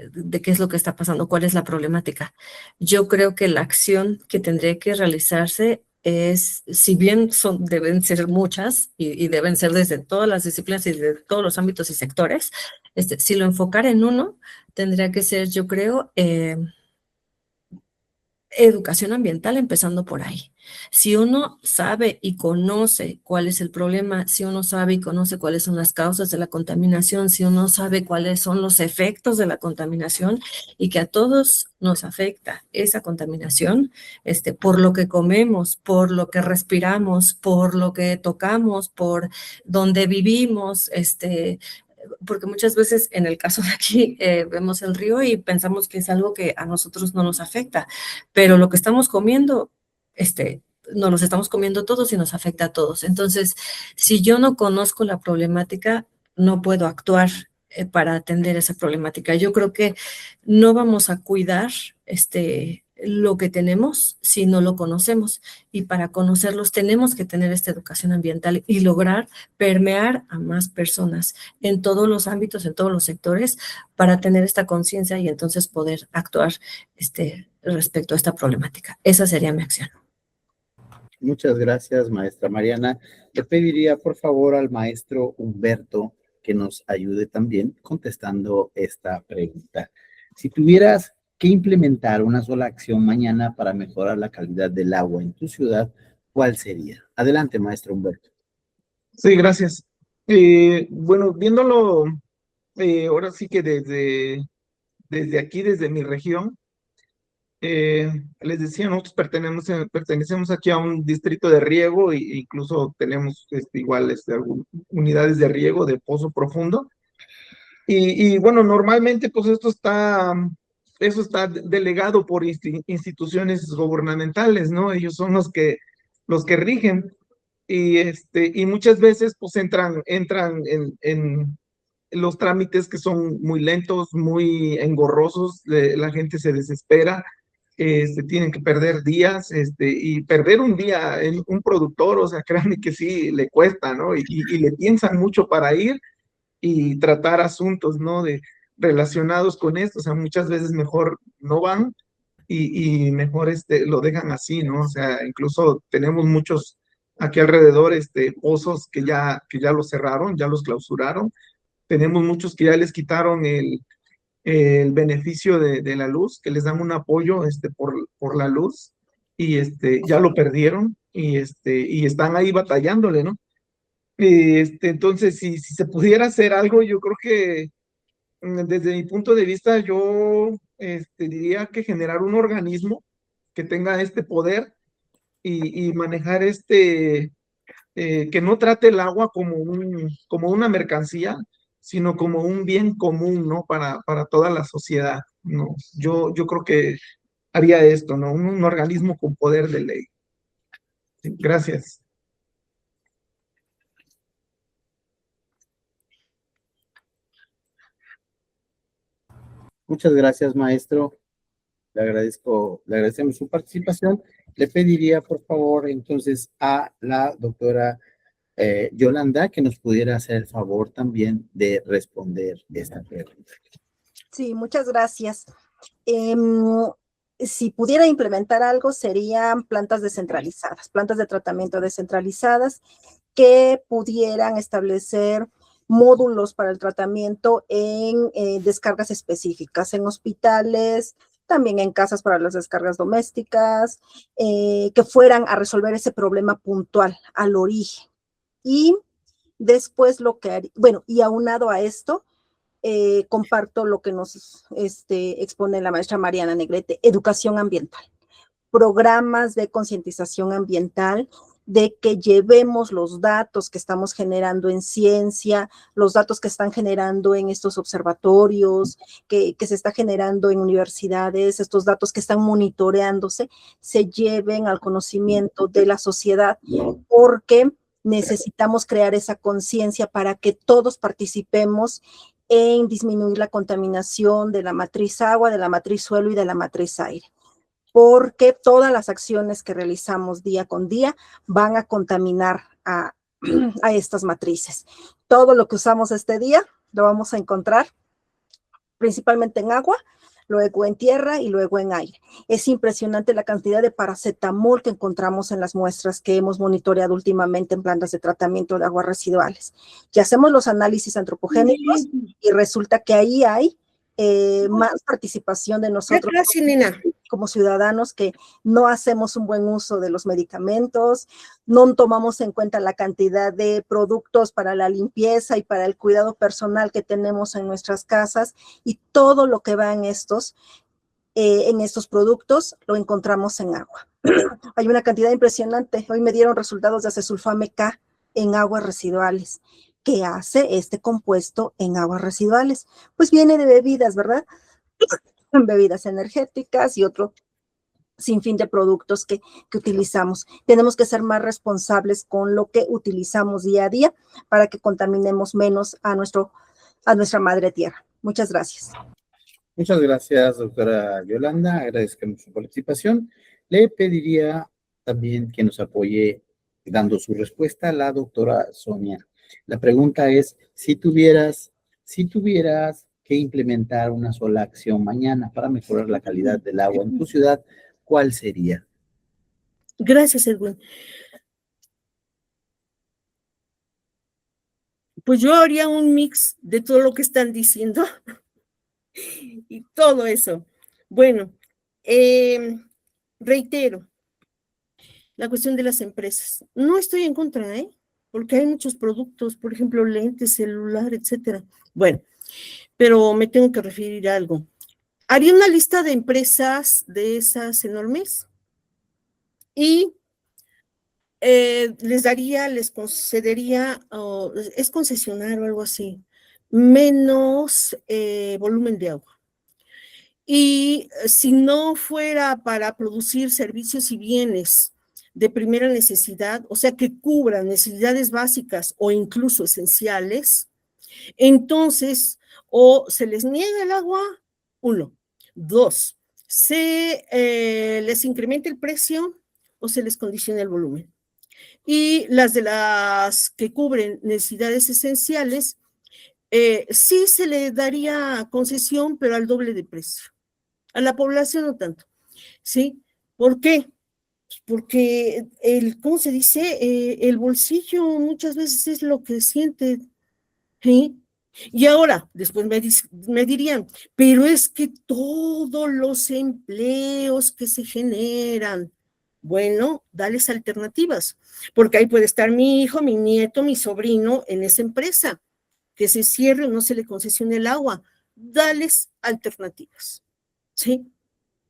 está pasando, cuál es la problemática. Yo creo que la acción que tendría que realizarse es, si bien deben ser muchas y deben ser desde todas las disciplinas y de todos los ámbitos y sectores, si lo enfocara en uno, tendría que ser, yo creo, educación ambiental, empezando por ahí. Si uno sabe y conoce cuál es el problema, si uno sabe y conoce cuáles son las causas de la contaminación, si uno sabe cuáles son los efectos de la contaminación y que a todos nos afecta esa contaminación, por lo que comemos, por lo que respiramos, por lo que tocamos, por donde vivimos, porque muchas veces en el caso de aquí vemos el río y pensamos que es algo que a nosotros no nos afecta, pero lo que estamos comiendo, nos los estamos comiendo todos y nos afecta a todos. Entonces, si yo no conozco la problemática, no puedo actuar para atender esa problemática. Yo creo que no vamos a cuidar lo que tenemos si no lo conocemos, y para conocerlos tenemos que tener esta educación ambiental y lograr permear a más personas en todos los ámbitos, en todos los sectores, para tener esta conciencia y entonces poder actuar respecto a esta problemática. Esa sería mi acción. Muchas gracias, maestra Mariana. Le pediría, por favor, al maestro Humberto que nos ayude también contestando esta pregunta. Si tuvieras que implementar una sola acción mañana para mejorar la calidad del agua en tu ciudad, ¿cuál sería? Adelante, maestro Humberto. Sí, gracias. Bueno, viéndolo ahora sí que desde aquí, desde mi región, les decía, nosotros pertenecemos aquí a un distrito de riego e incluso tenemos igual unidades de riego de pozo profundo. Y bueno, normalmente pues eso está delegado por instituciones gubernamentales, ¿no? Ellos son los que rigen y muchas veces pues entran en los trámites que son muy lentos, muy engorrosos, la gente se desespera, tienen que perder días, y perder un día en un productor, o sea, créanme que sí le cuesta, ¿no? Y le piensan mucho para ir y tratar asuntos, ¿no? Relacionados con esto, o sea, muchas veces mejor no van y mejor lo dejan así, ¿no? O sea, incluso tenemos muchos aquí alrededor, pozos que ya los cerraron, ya los clausuraron, tenemos muchos que ya les quitaron el beneficio de la luz, que les dan un apoyo por la luz, y ya lo perdieron, y están ahí batallándole, ¿no? Entonces, si se pudiera hacer algo, yo creo que desde mi punto de vista, yo diría que generar un organismo que tenga este poder y manejar que no trate el agua como una mercancía, sino como un bien común, ¿no? Para toda la sociedad, ¿no? Yo creo que haría esto, ¿no? Un organismo con poder de ley. Sí, gracias. Muchas gracias, maestro. Le agradecemos su participación. Le pediría, por favor, entonces a la doctora Yolanda que nos pudiera hacer el favor también de responder esta pregunta. Sí, muchas gracias. Si pudiera implementar algo, serían plantas descentralizadas, plantas de tratamiento descentralizadas que pudieran establecer módulos para el tratamiento en descargas específicas, en hospitales, también en casas para las descargas domésticas, que fueran a resolver ese problema puntual al origen. Y después lo que haría, bueno, y aunado a esto, comparto lo que nos expone la maestra Mariana Negrete, educación ambiental, programas de concientización ambiental, de que llevemos los datos que estamos generando en ciencia, los datos que están generando en estos observatorios, que se está generando en universidades, estos datos que están monitoreándose, se lleven al conocimiento de la sociedad, porque necesitamos crear esa conciencia para que todos participemos en disminuir la contaminación de la matriz agua, de la matriz suelo y de la matriz aire, porque todas las acciones que realizamos día con día van a contaminar a estas matrices. Todo lo que usamos este día lo vamos a encontrar principalmente en agua, luego en tierra y luego en aire. Es impresionante la cantidad de paracetamol que encontramos en las muestras que hemos monitoreado últimamente en plantas de tratamiento de aguas residuales. Ya hacemos los análisis antropogénicos y resulta que ahí hay más participación de nosotros como ciudadanos, que no hacemos un buen uso de los medicamentos, no tomamos en cuenta la cantidad de productos para la limpieza y para el cuidado personal que tenemos en nuestras casas, y todo lo que va en estos productos lo encontramos en agua. Hay una cantidad impresionante. Hoy me dieron resultados de acesulfame K en aguas residuales. ¿Qué hace este compuesto en aguas residuales? Pues viene de bebidas, ¿verdad? Bebidas energéticas y otro sinfín de productos que utilizamos. Tenemos que ser más responsables con lo que utilizamos día a día para que contaminemos menos a nuestra madre tierra. Muchas gracias. Muchas gracias, doctora Yolanda. Agradecemos su participación. Le pediría también que nos apoye dando su respuesta a la doctora Sonia. La pregunta es, si tuvieras que implementar una sola acción mañana para mejorar la calidad del agua en tu ciudad, ¿cuál sería? Gracias, Edwin. Pues yo haría un mix de todo lo que están diciendo y todo eso. Bueno, reitero, la cuestión de las empresas. No estoy en contra, porque hay muchos productos, por ejemplo, lentes, celular, etcétera. Bueno, pero me tengo que referir a algo. Haría una lista de empresas de esas enormes y les concedería, es concesionar o algo así, menos volumen de agua. Y si no fuera para producir servicios y bienes de primera necesidad, o sea, que cubran necesidades básicas o incluso esenciales, entonces o se les niega el agua, 1. 2, se les incrementa el precio o se les condiciona el volumen. Y las que cubren necesidades esenciales, sí se le daría concesión, pero al doble de precio. A la población no tanto, ¿sí? ¿Por qué? Porque ¿cómo se dice? El bolsillo muchas veces es lo que siente, ¿sí? Y ahora, después me dirían, pero es que todos los empleos que se generan, Bueno, dales alternativas, porque ahí puede estar mi hijo, mi nieto, mi sobrino en esa empresa, que se cierre o no se le concesione el agua. Dales alternativas, ¿sí?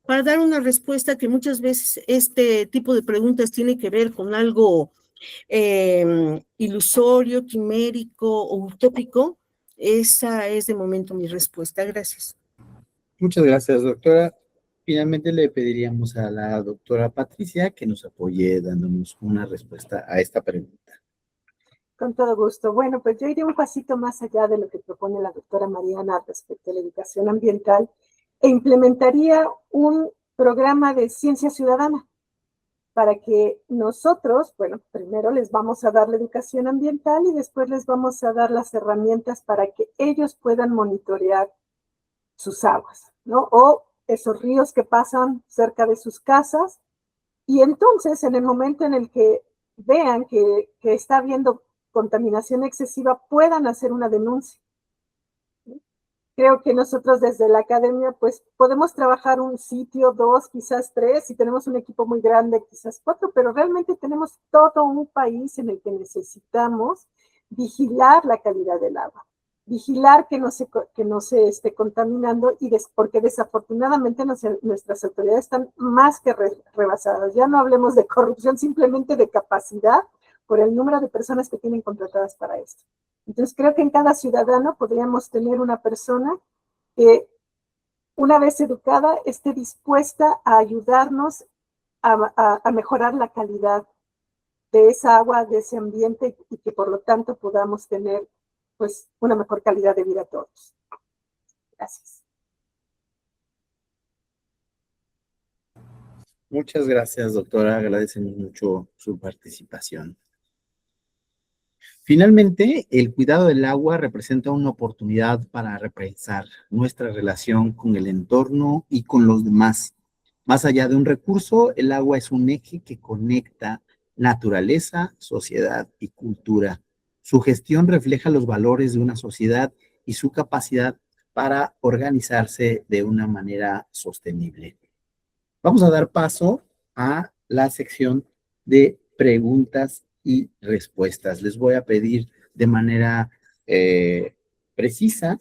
Para dar una respuesta que muchas veces este tipo de preguntas tiene que ver con algo ilusorio, quimérico o utópico, esa es de momento mi respuesta. Gracias. Muchas gracias, doctora. Finalmente le pediríamos a la doctora Patricia que nos apoye dándonos una respuesta a esta pregunta. Con todo gusto. Bueno, pues yo iré un pasito más allá de lo que propone la doctora Mariana respecto a la educación ambiental e implementaría un programa de ciencia ciudadana para que nosotros, bueno, primero les vamos a dar la educación ambiental y después les vamos a dar las herramientas para que ellos puedan monitorear sus aguas, ¿no? O esos ríos que pasan cerca de sus casas. Y entonces, en el momento en el que vean que está habiendo contaminación excesiva, puedan hacer una denuncia. Creo que nosotros desde la academia, pues, podemos trabajar un sitio, 2, quizás 3, si tenemos un equipo muy grande, quizás 4, pero realmente tenemos todo un país en el que necesitamos vigilar la calidad del agua, vigilar que no se esté contaminando, porque desafortunadamente nuestras autoridades están más que rebasadas. Ya no hablemos de corrupción, simplemente de capacidad por el número de personas que tienen contratadas para esto. Entonces, creo que en cada ciudadano podríamos tener una persona que, una vez educada, esté dispuesta a ayudarnos a mejorar la calidad de esa agua, de ese ambiente, y que por lo tanto podamos tener, pues, una mejor calidad de vida a todos. Gracias. Muchas gracias, doctora. Agradecemos mucho su participación. Finalmente, el cuidado del agua representa una oportunidad para repensar nuestra relación con el entorno y con los demás. Más allá de un recurso, el agua es un eje que conecta naturaleza, sociedad y cultura. Su gestión refleja los valores de una sociedad y su capacidad para organizarse de una manera sostenible. Vamos a dar paso a la sección de preguntas y respuestas. Les voy a pedir de manera precisa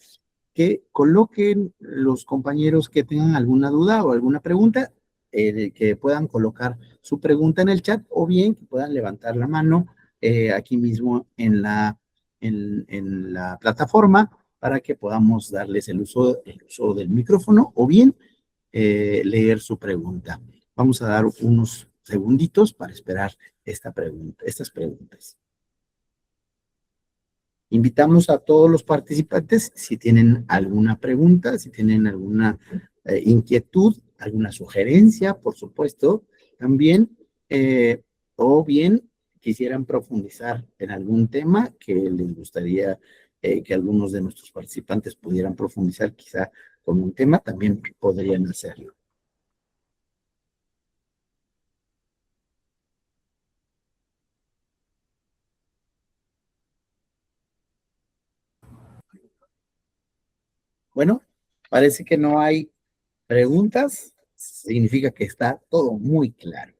que coloquen los compañeros que tengan alguna duda o alguna pregunta, que puedan colocar su pregunta en el chat o bien que puedan levantar la mano aquí mismo en la plataforma para que podamos darles el uso del micrófono o bien leer su pregunta. Vamos a dar unos segunditos para esperar estas preguntas. Invitamos a todos los participantes, si tienen alguna pregunta, si tienen alguna inquietud, alguna sugerencia, por supuesto, también, o bien quisieran profundizar en algún tema que les gustaría que algunos de nuestros participantes pudieran profundizar quizá con un tema, también podrían hacerlo. Bueno, parece que no hay preguntas, significa que está todo muy claro.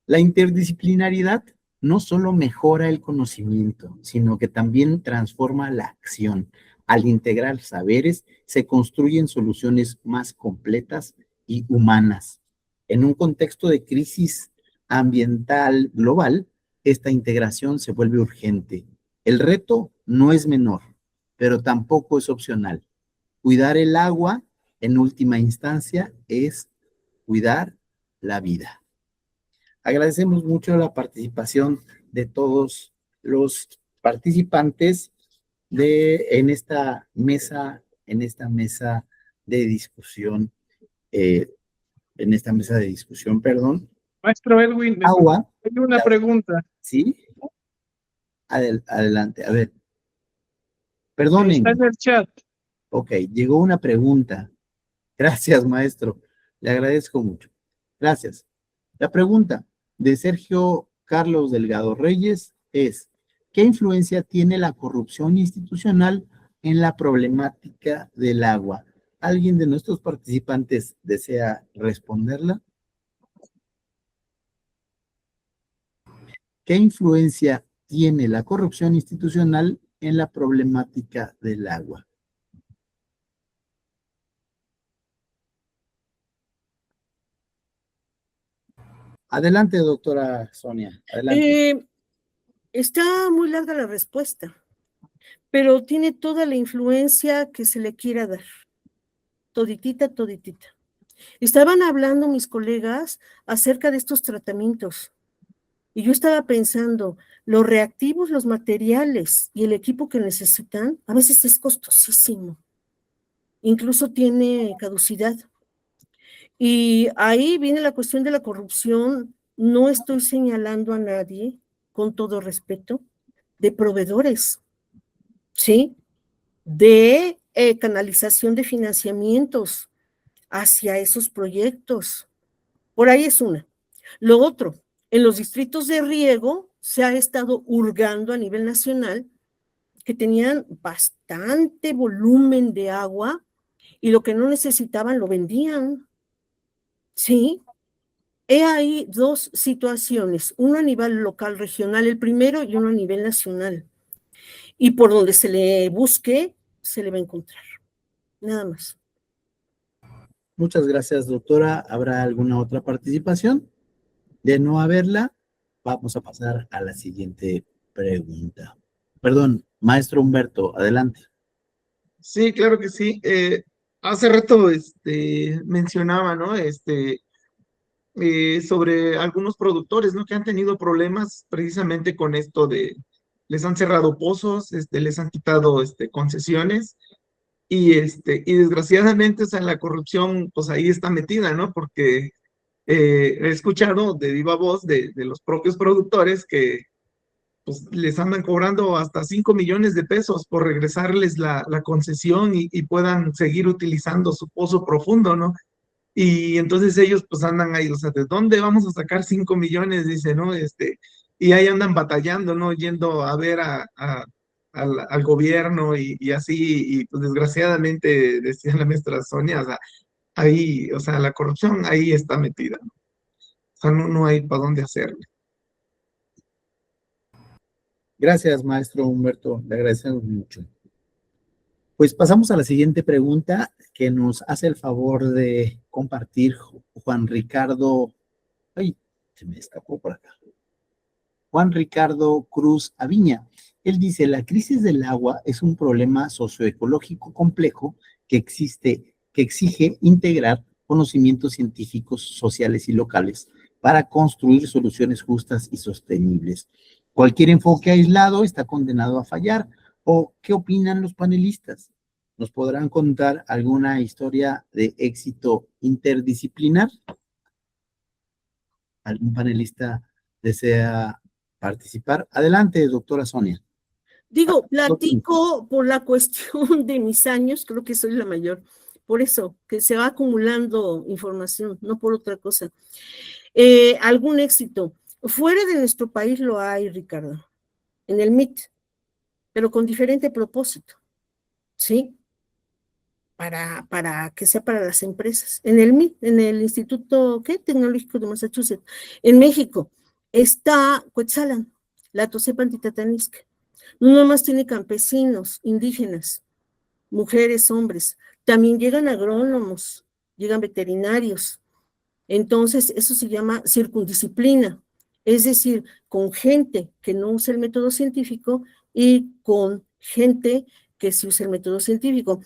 La interdisciplinaridad no solo mejora el conocimiento, sino que también transforma la acción. Al integrar saberes, se construyen soluciones más completas y humanas. En un contexto de crisis ambiental global, esta integración se vuelve urgente. El reto no es menor, pero tampoco es opcional. Cuidar el agua, en última instancia, es cuidar la vida. Agradecemos mucho la participación de todos los participantes en esta mesa de discusión, perdón. Maestro Edwin, Agua. tengo una pregunta. ¿Sí? Adelante, a ver. Perdonen. Está en el chat. Ok, llegó una pregunta. Gracias, maestro. Le agradezco mucho. Gracias. La pregunta de Sergio Carlos Delgado Reyes es: ¿qué influencia tiene la corrupción institucional en la problemática del agua? ¿Alguien de nuestros participantes desea responderla? ¿Qué influencia tiene la corrupción institucional en la problemática del agua? Adelante, doctora Sonia. Adelante. Está muy larga la respuesta, pero tiene toda la influencia que se le quiera dar. Toditita, toditita. Estaban hablando mis colegas acerca de estos tratamientos. Y yo estaba pensando, los reactivos, los materiales y el equipo que necesitan, a veces es costosísimo. Incluso tiene caducidad. Y ahí viene la cuestión de la corrupción. No estoy señalando a nadie, con todo respeto, de proveedores, ¿sí? De canalización de financiamientos hacia esos proyectos. Por ahí es una. Lo otro, en los distritos de riego se ha estado hurgando a nivel nacional que tenían bastante volumen de agua y lo que no necesitaban lo vendían. Sí, he ahí dos situaciones, uno a nivel local, regional, el primero, y uno a nivel nacional. Y por donde se le busque, se le va a encontrar. Nada más. Muchas gracias, doctora. ¿Habrá alguna otra participación? De no haberla, vamos a pasar a la siguiente pregunta. Perdón, maestro Humberto, adelante. Sí, claro que sí. Hace rato mencionaba, ¿no? Sobre algunos productores, ¿no? Que han tenido problemas precisamente con esto les han cerrado pozos, les han quitado concesiones y desgraciadamente, o sea, la corrupción, pues ahí está metida, ¿no? Porque he escuchado de viva voz de los propios productores que pues les andan cobrando hasta 5 millones de pesos por regresarles la concesión y puedan seguir utilizando su pozo profundo, ¿no? Y entonces ellos pues andan ahí, o sea, ¿de dónde vamos a sacar 5 millones? Dice, ¿no? Y ahí andan batallando, ¿no? Yendo a ver al gobierno y así, y pues desgraciadamente, decía la maestra Sonia, o sea, ahí, o sea, la corrupción ahí está metida, ¿no? O sea, no hay para dónde hacerle. Gracias, maestro Humberto, le agradecemos mucho. Pues pasamos a la siguiente pregunta que nos hace el favor de compartir Juan Ricardo. Ay, se me escapó por acá. Juan Ricardo Cruz Aviña. Él dice, la crisis del agua es un problema socioecológico complejo que exige integrar conocimientos científicos, sociales y locales para construir soluciones justas y sostenibles. Cualquier enfoque aislado está condenado a fallar. ¿O qué opinan los panelistas? ¿Nos podrán contar alguna historia de éxito interdisciplinar? ¿Algún panelista desea participar? Adelante, doctora Sonia. Digo, platico por la cuestión de mis años, creo que soy la mayor, por eso, que se va acumulando información, no por otra cosa. Algún éxito. Fuera de nuestro país lo hay, Ricardo, en el MIT, pero con diferente propósito, ¿sí? Para que sea para las empresas. En el MIT, en el Instituto Tecnológico de Massachusetts, en México, está Cuetzalan, la Tosepan Titatanisca. No nomás tiene campesinos, indígenas, mujeres, hombres, también llegan agrónomos, llegan veterinarios. Entonces, eso se llama circundisciplina, es decir, con gente que no usa el método científico y con gente que sí usa el método científico.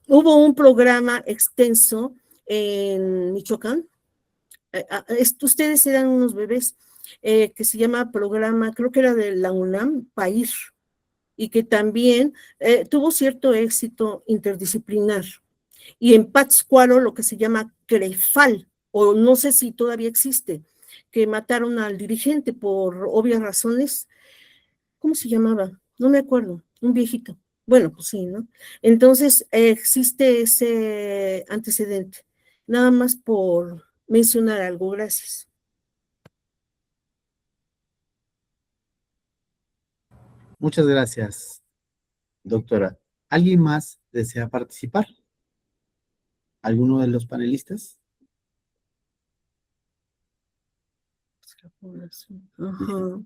Hubo un programa extenso en Michoacán, ustedes eran unos bebés, que se llama programa, creo que era de la UNAM, PAIR, y que también tuvo cierto éxito interdisciplinar. Y en Pátzcuaro lo que se llama CREFAL, o no sé si todavía existe, que mataron al dirigente por obvias razones. ¿Cómo se llamaba? No me acuerdo, un viejito. Bueno, pues sí, ¿no? Entonces existe ese antecedente. Nada más por mencionar algo, gracias. Muchas gracias, doctora. ¿Alguien más desea participar? ¿Alguno de los panelistas? Ajá.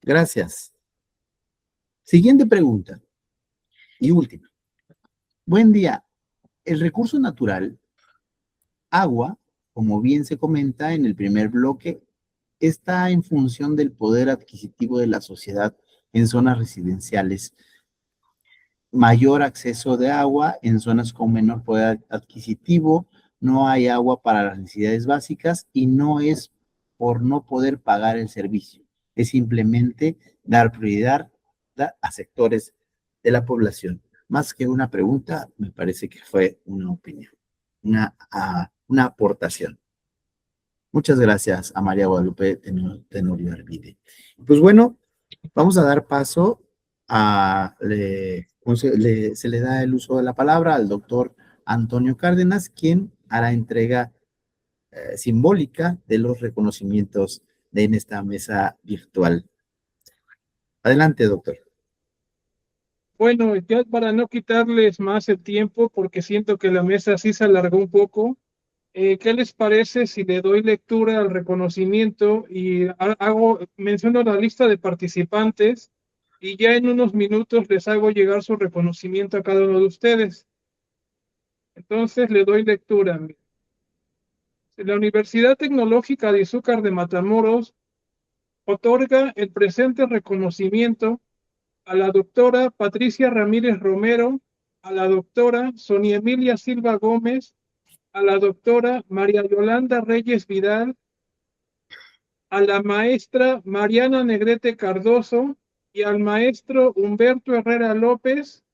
Gracias. Siguiente pregunta y última. Buen día. El recurso natural, agua, como bien se comenta en el primer bloque, está en función del poder adquisitivo de la sociedad en zonas residenciales. Mayor acceso de agua en zonas con menor poder adquisitivo, no hay agua para las necesidades básicas y no es por no poder pagar el servicio, es simplemente dar prioridad a sectores de la población. Más que una pregunta, me parece que fue una opinión, una aportación. Muchas gracias a María Guadalupe Tenorio Arvide. Pues bueno, vamos a dar paso a, se le da el uso de la palabra al doctor Antonio Cárdenas, quien hará entrega simbólica de los reconocimientos en esta mesa virtual. Adelante, doctor. Bueno, ya para no quitarles más el tiempo, porque siento que la mesa sí se alargó un poco, ¿qué les parece si le doy lectura al reconocimiento y menciono la lista de participantes y ya en unos minutos les hago llegar su reconocimiento a cada uno de ustedes? Entonces le doy lectura. La Universidad Tecnológica de Izúcar de Matamoros otorga el presente reconocimiento a la doctora Patricia Ramírez Romero, a la doctora Sonia Emilia Silva Gómez, a la doctora María Yolanda Reyes Vidal, a la maestra Mariana Negrete Cardoso y al maestro Humberto Herrera López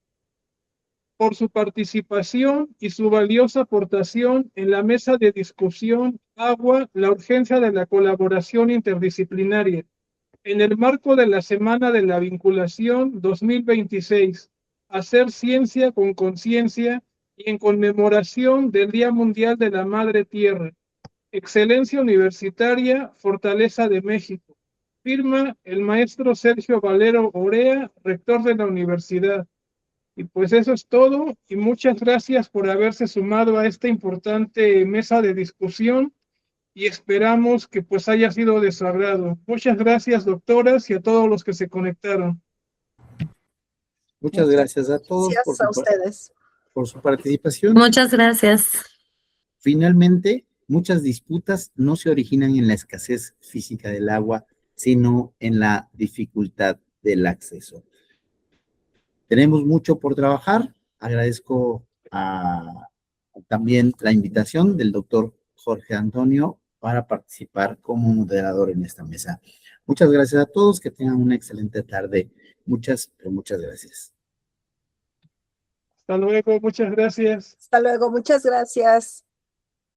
por su participación y su valiosa aportación en la mesa de discusión Agua, la urgencia de la colaboración interdisciplinaria, en el marco de la Semana de la Vinculación 2026, Hacer Ciencia con Conciencia y en conmemoración del Día Mundial de la Madre Tierra. Excelencia Universitaria, Fortaleza de México. Firma el maestro Sergio Valero Orea, rector de la universidad. Y pues eso es todo, y muchas gracias por haberse sumado a esta importante mesa de discusión, y esperamos que pues haya sido de su agrado. Muchas gracias, doctoras, y a todos los que se conectaron. Muchas gracias a todos Gracias a ustedes. por su participación. Muchas gracias. Finalmente, muchas disputas no se originan en la escasez física del agua, sino en la dificultad del acceso. Tenemos mucho por trabajar. Agradezco también la invitación del doctor Jorge Antonio para participar como moderador en esta mesa. Muchas gracias a todos, que tengan una excelente tarde. Muchas gracias. Hasta luego, muchas gracias. Hasta luego, muchas gracias.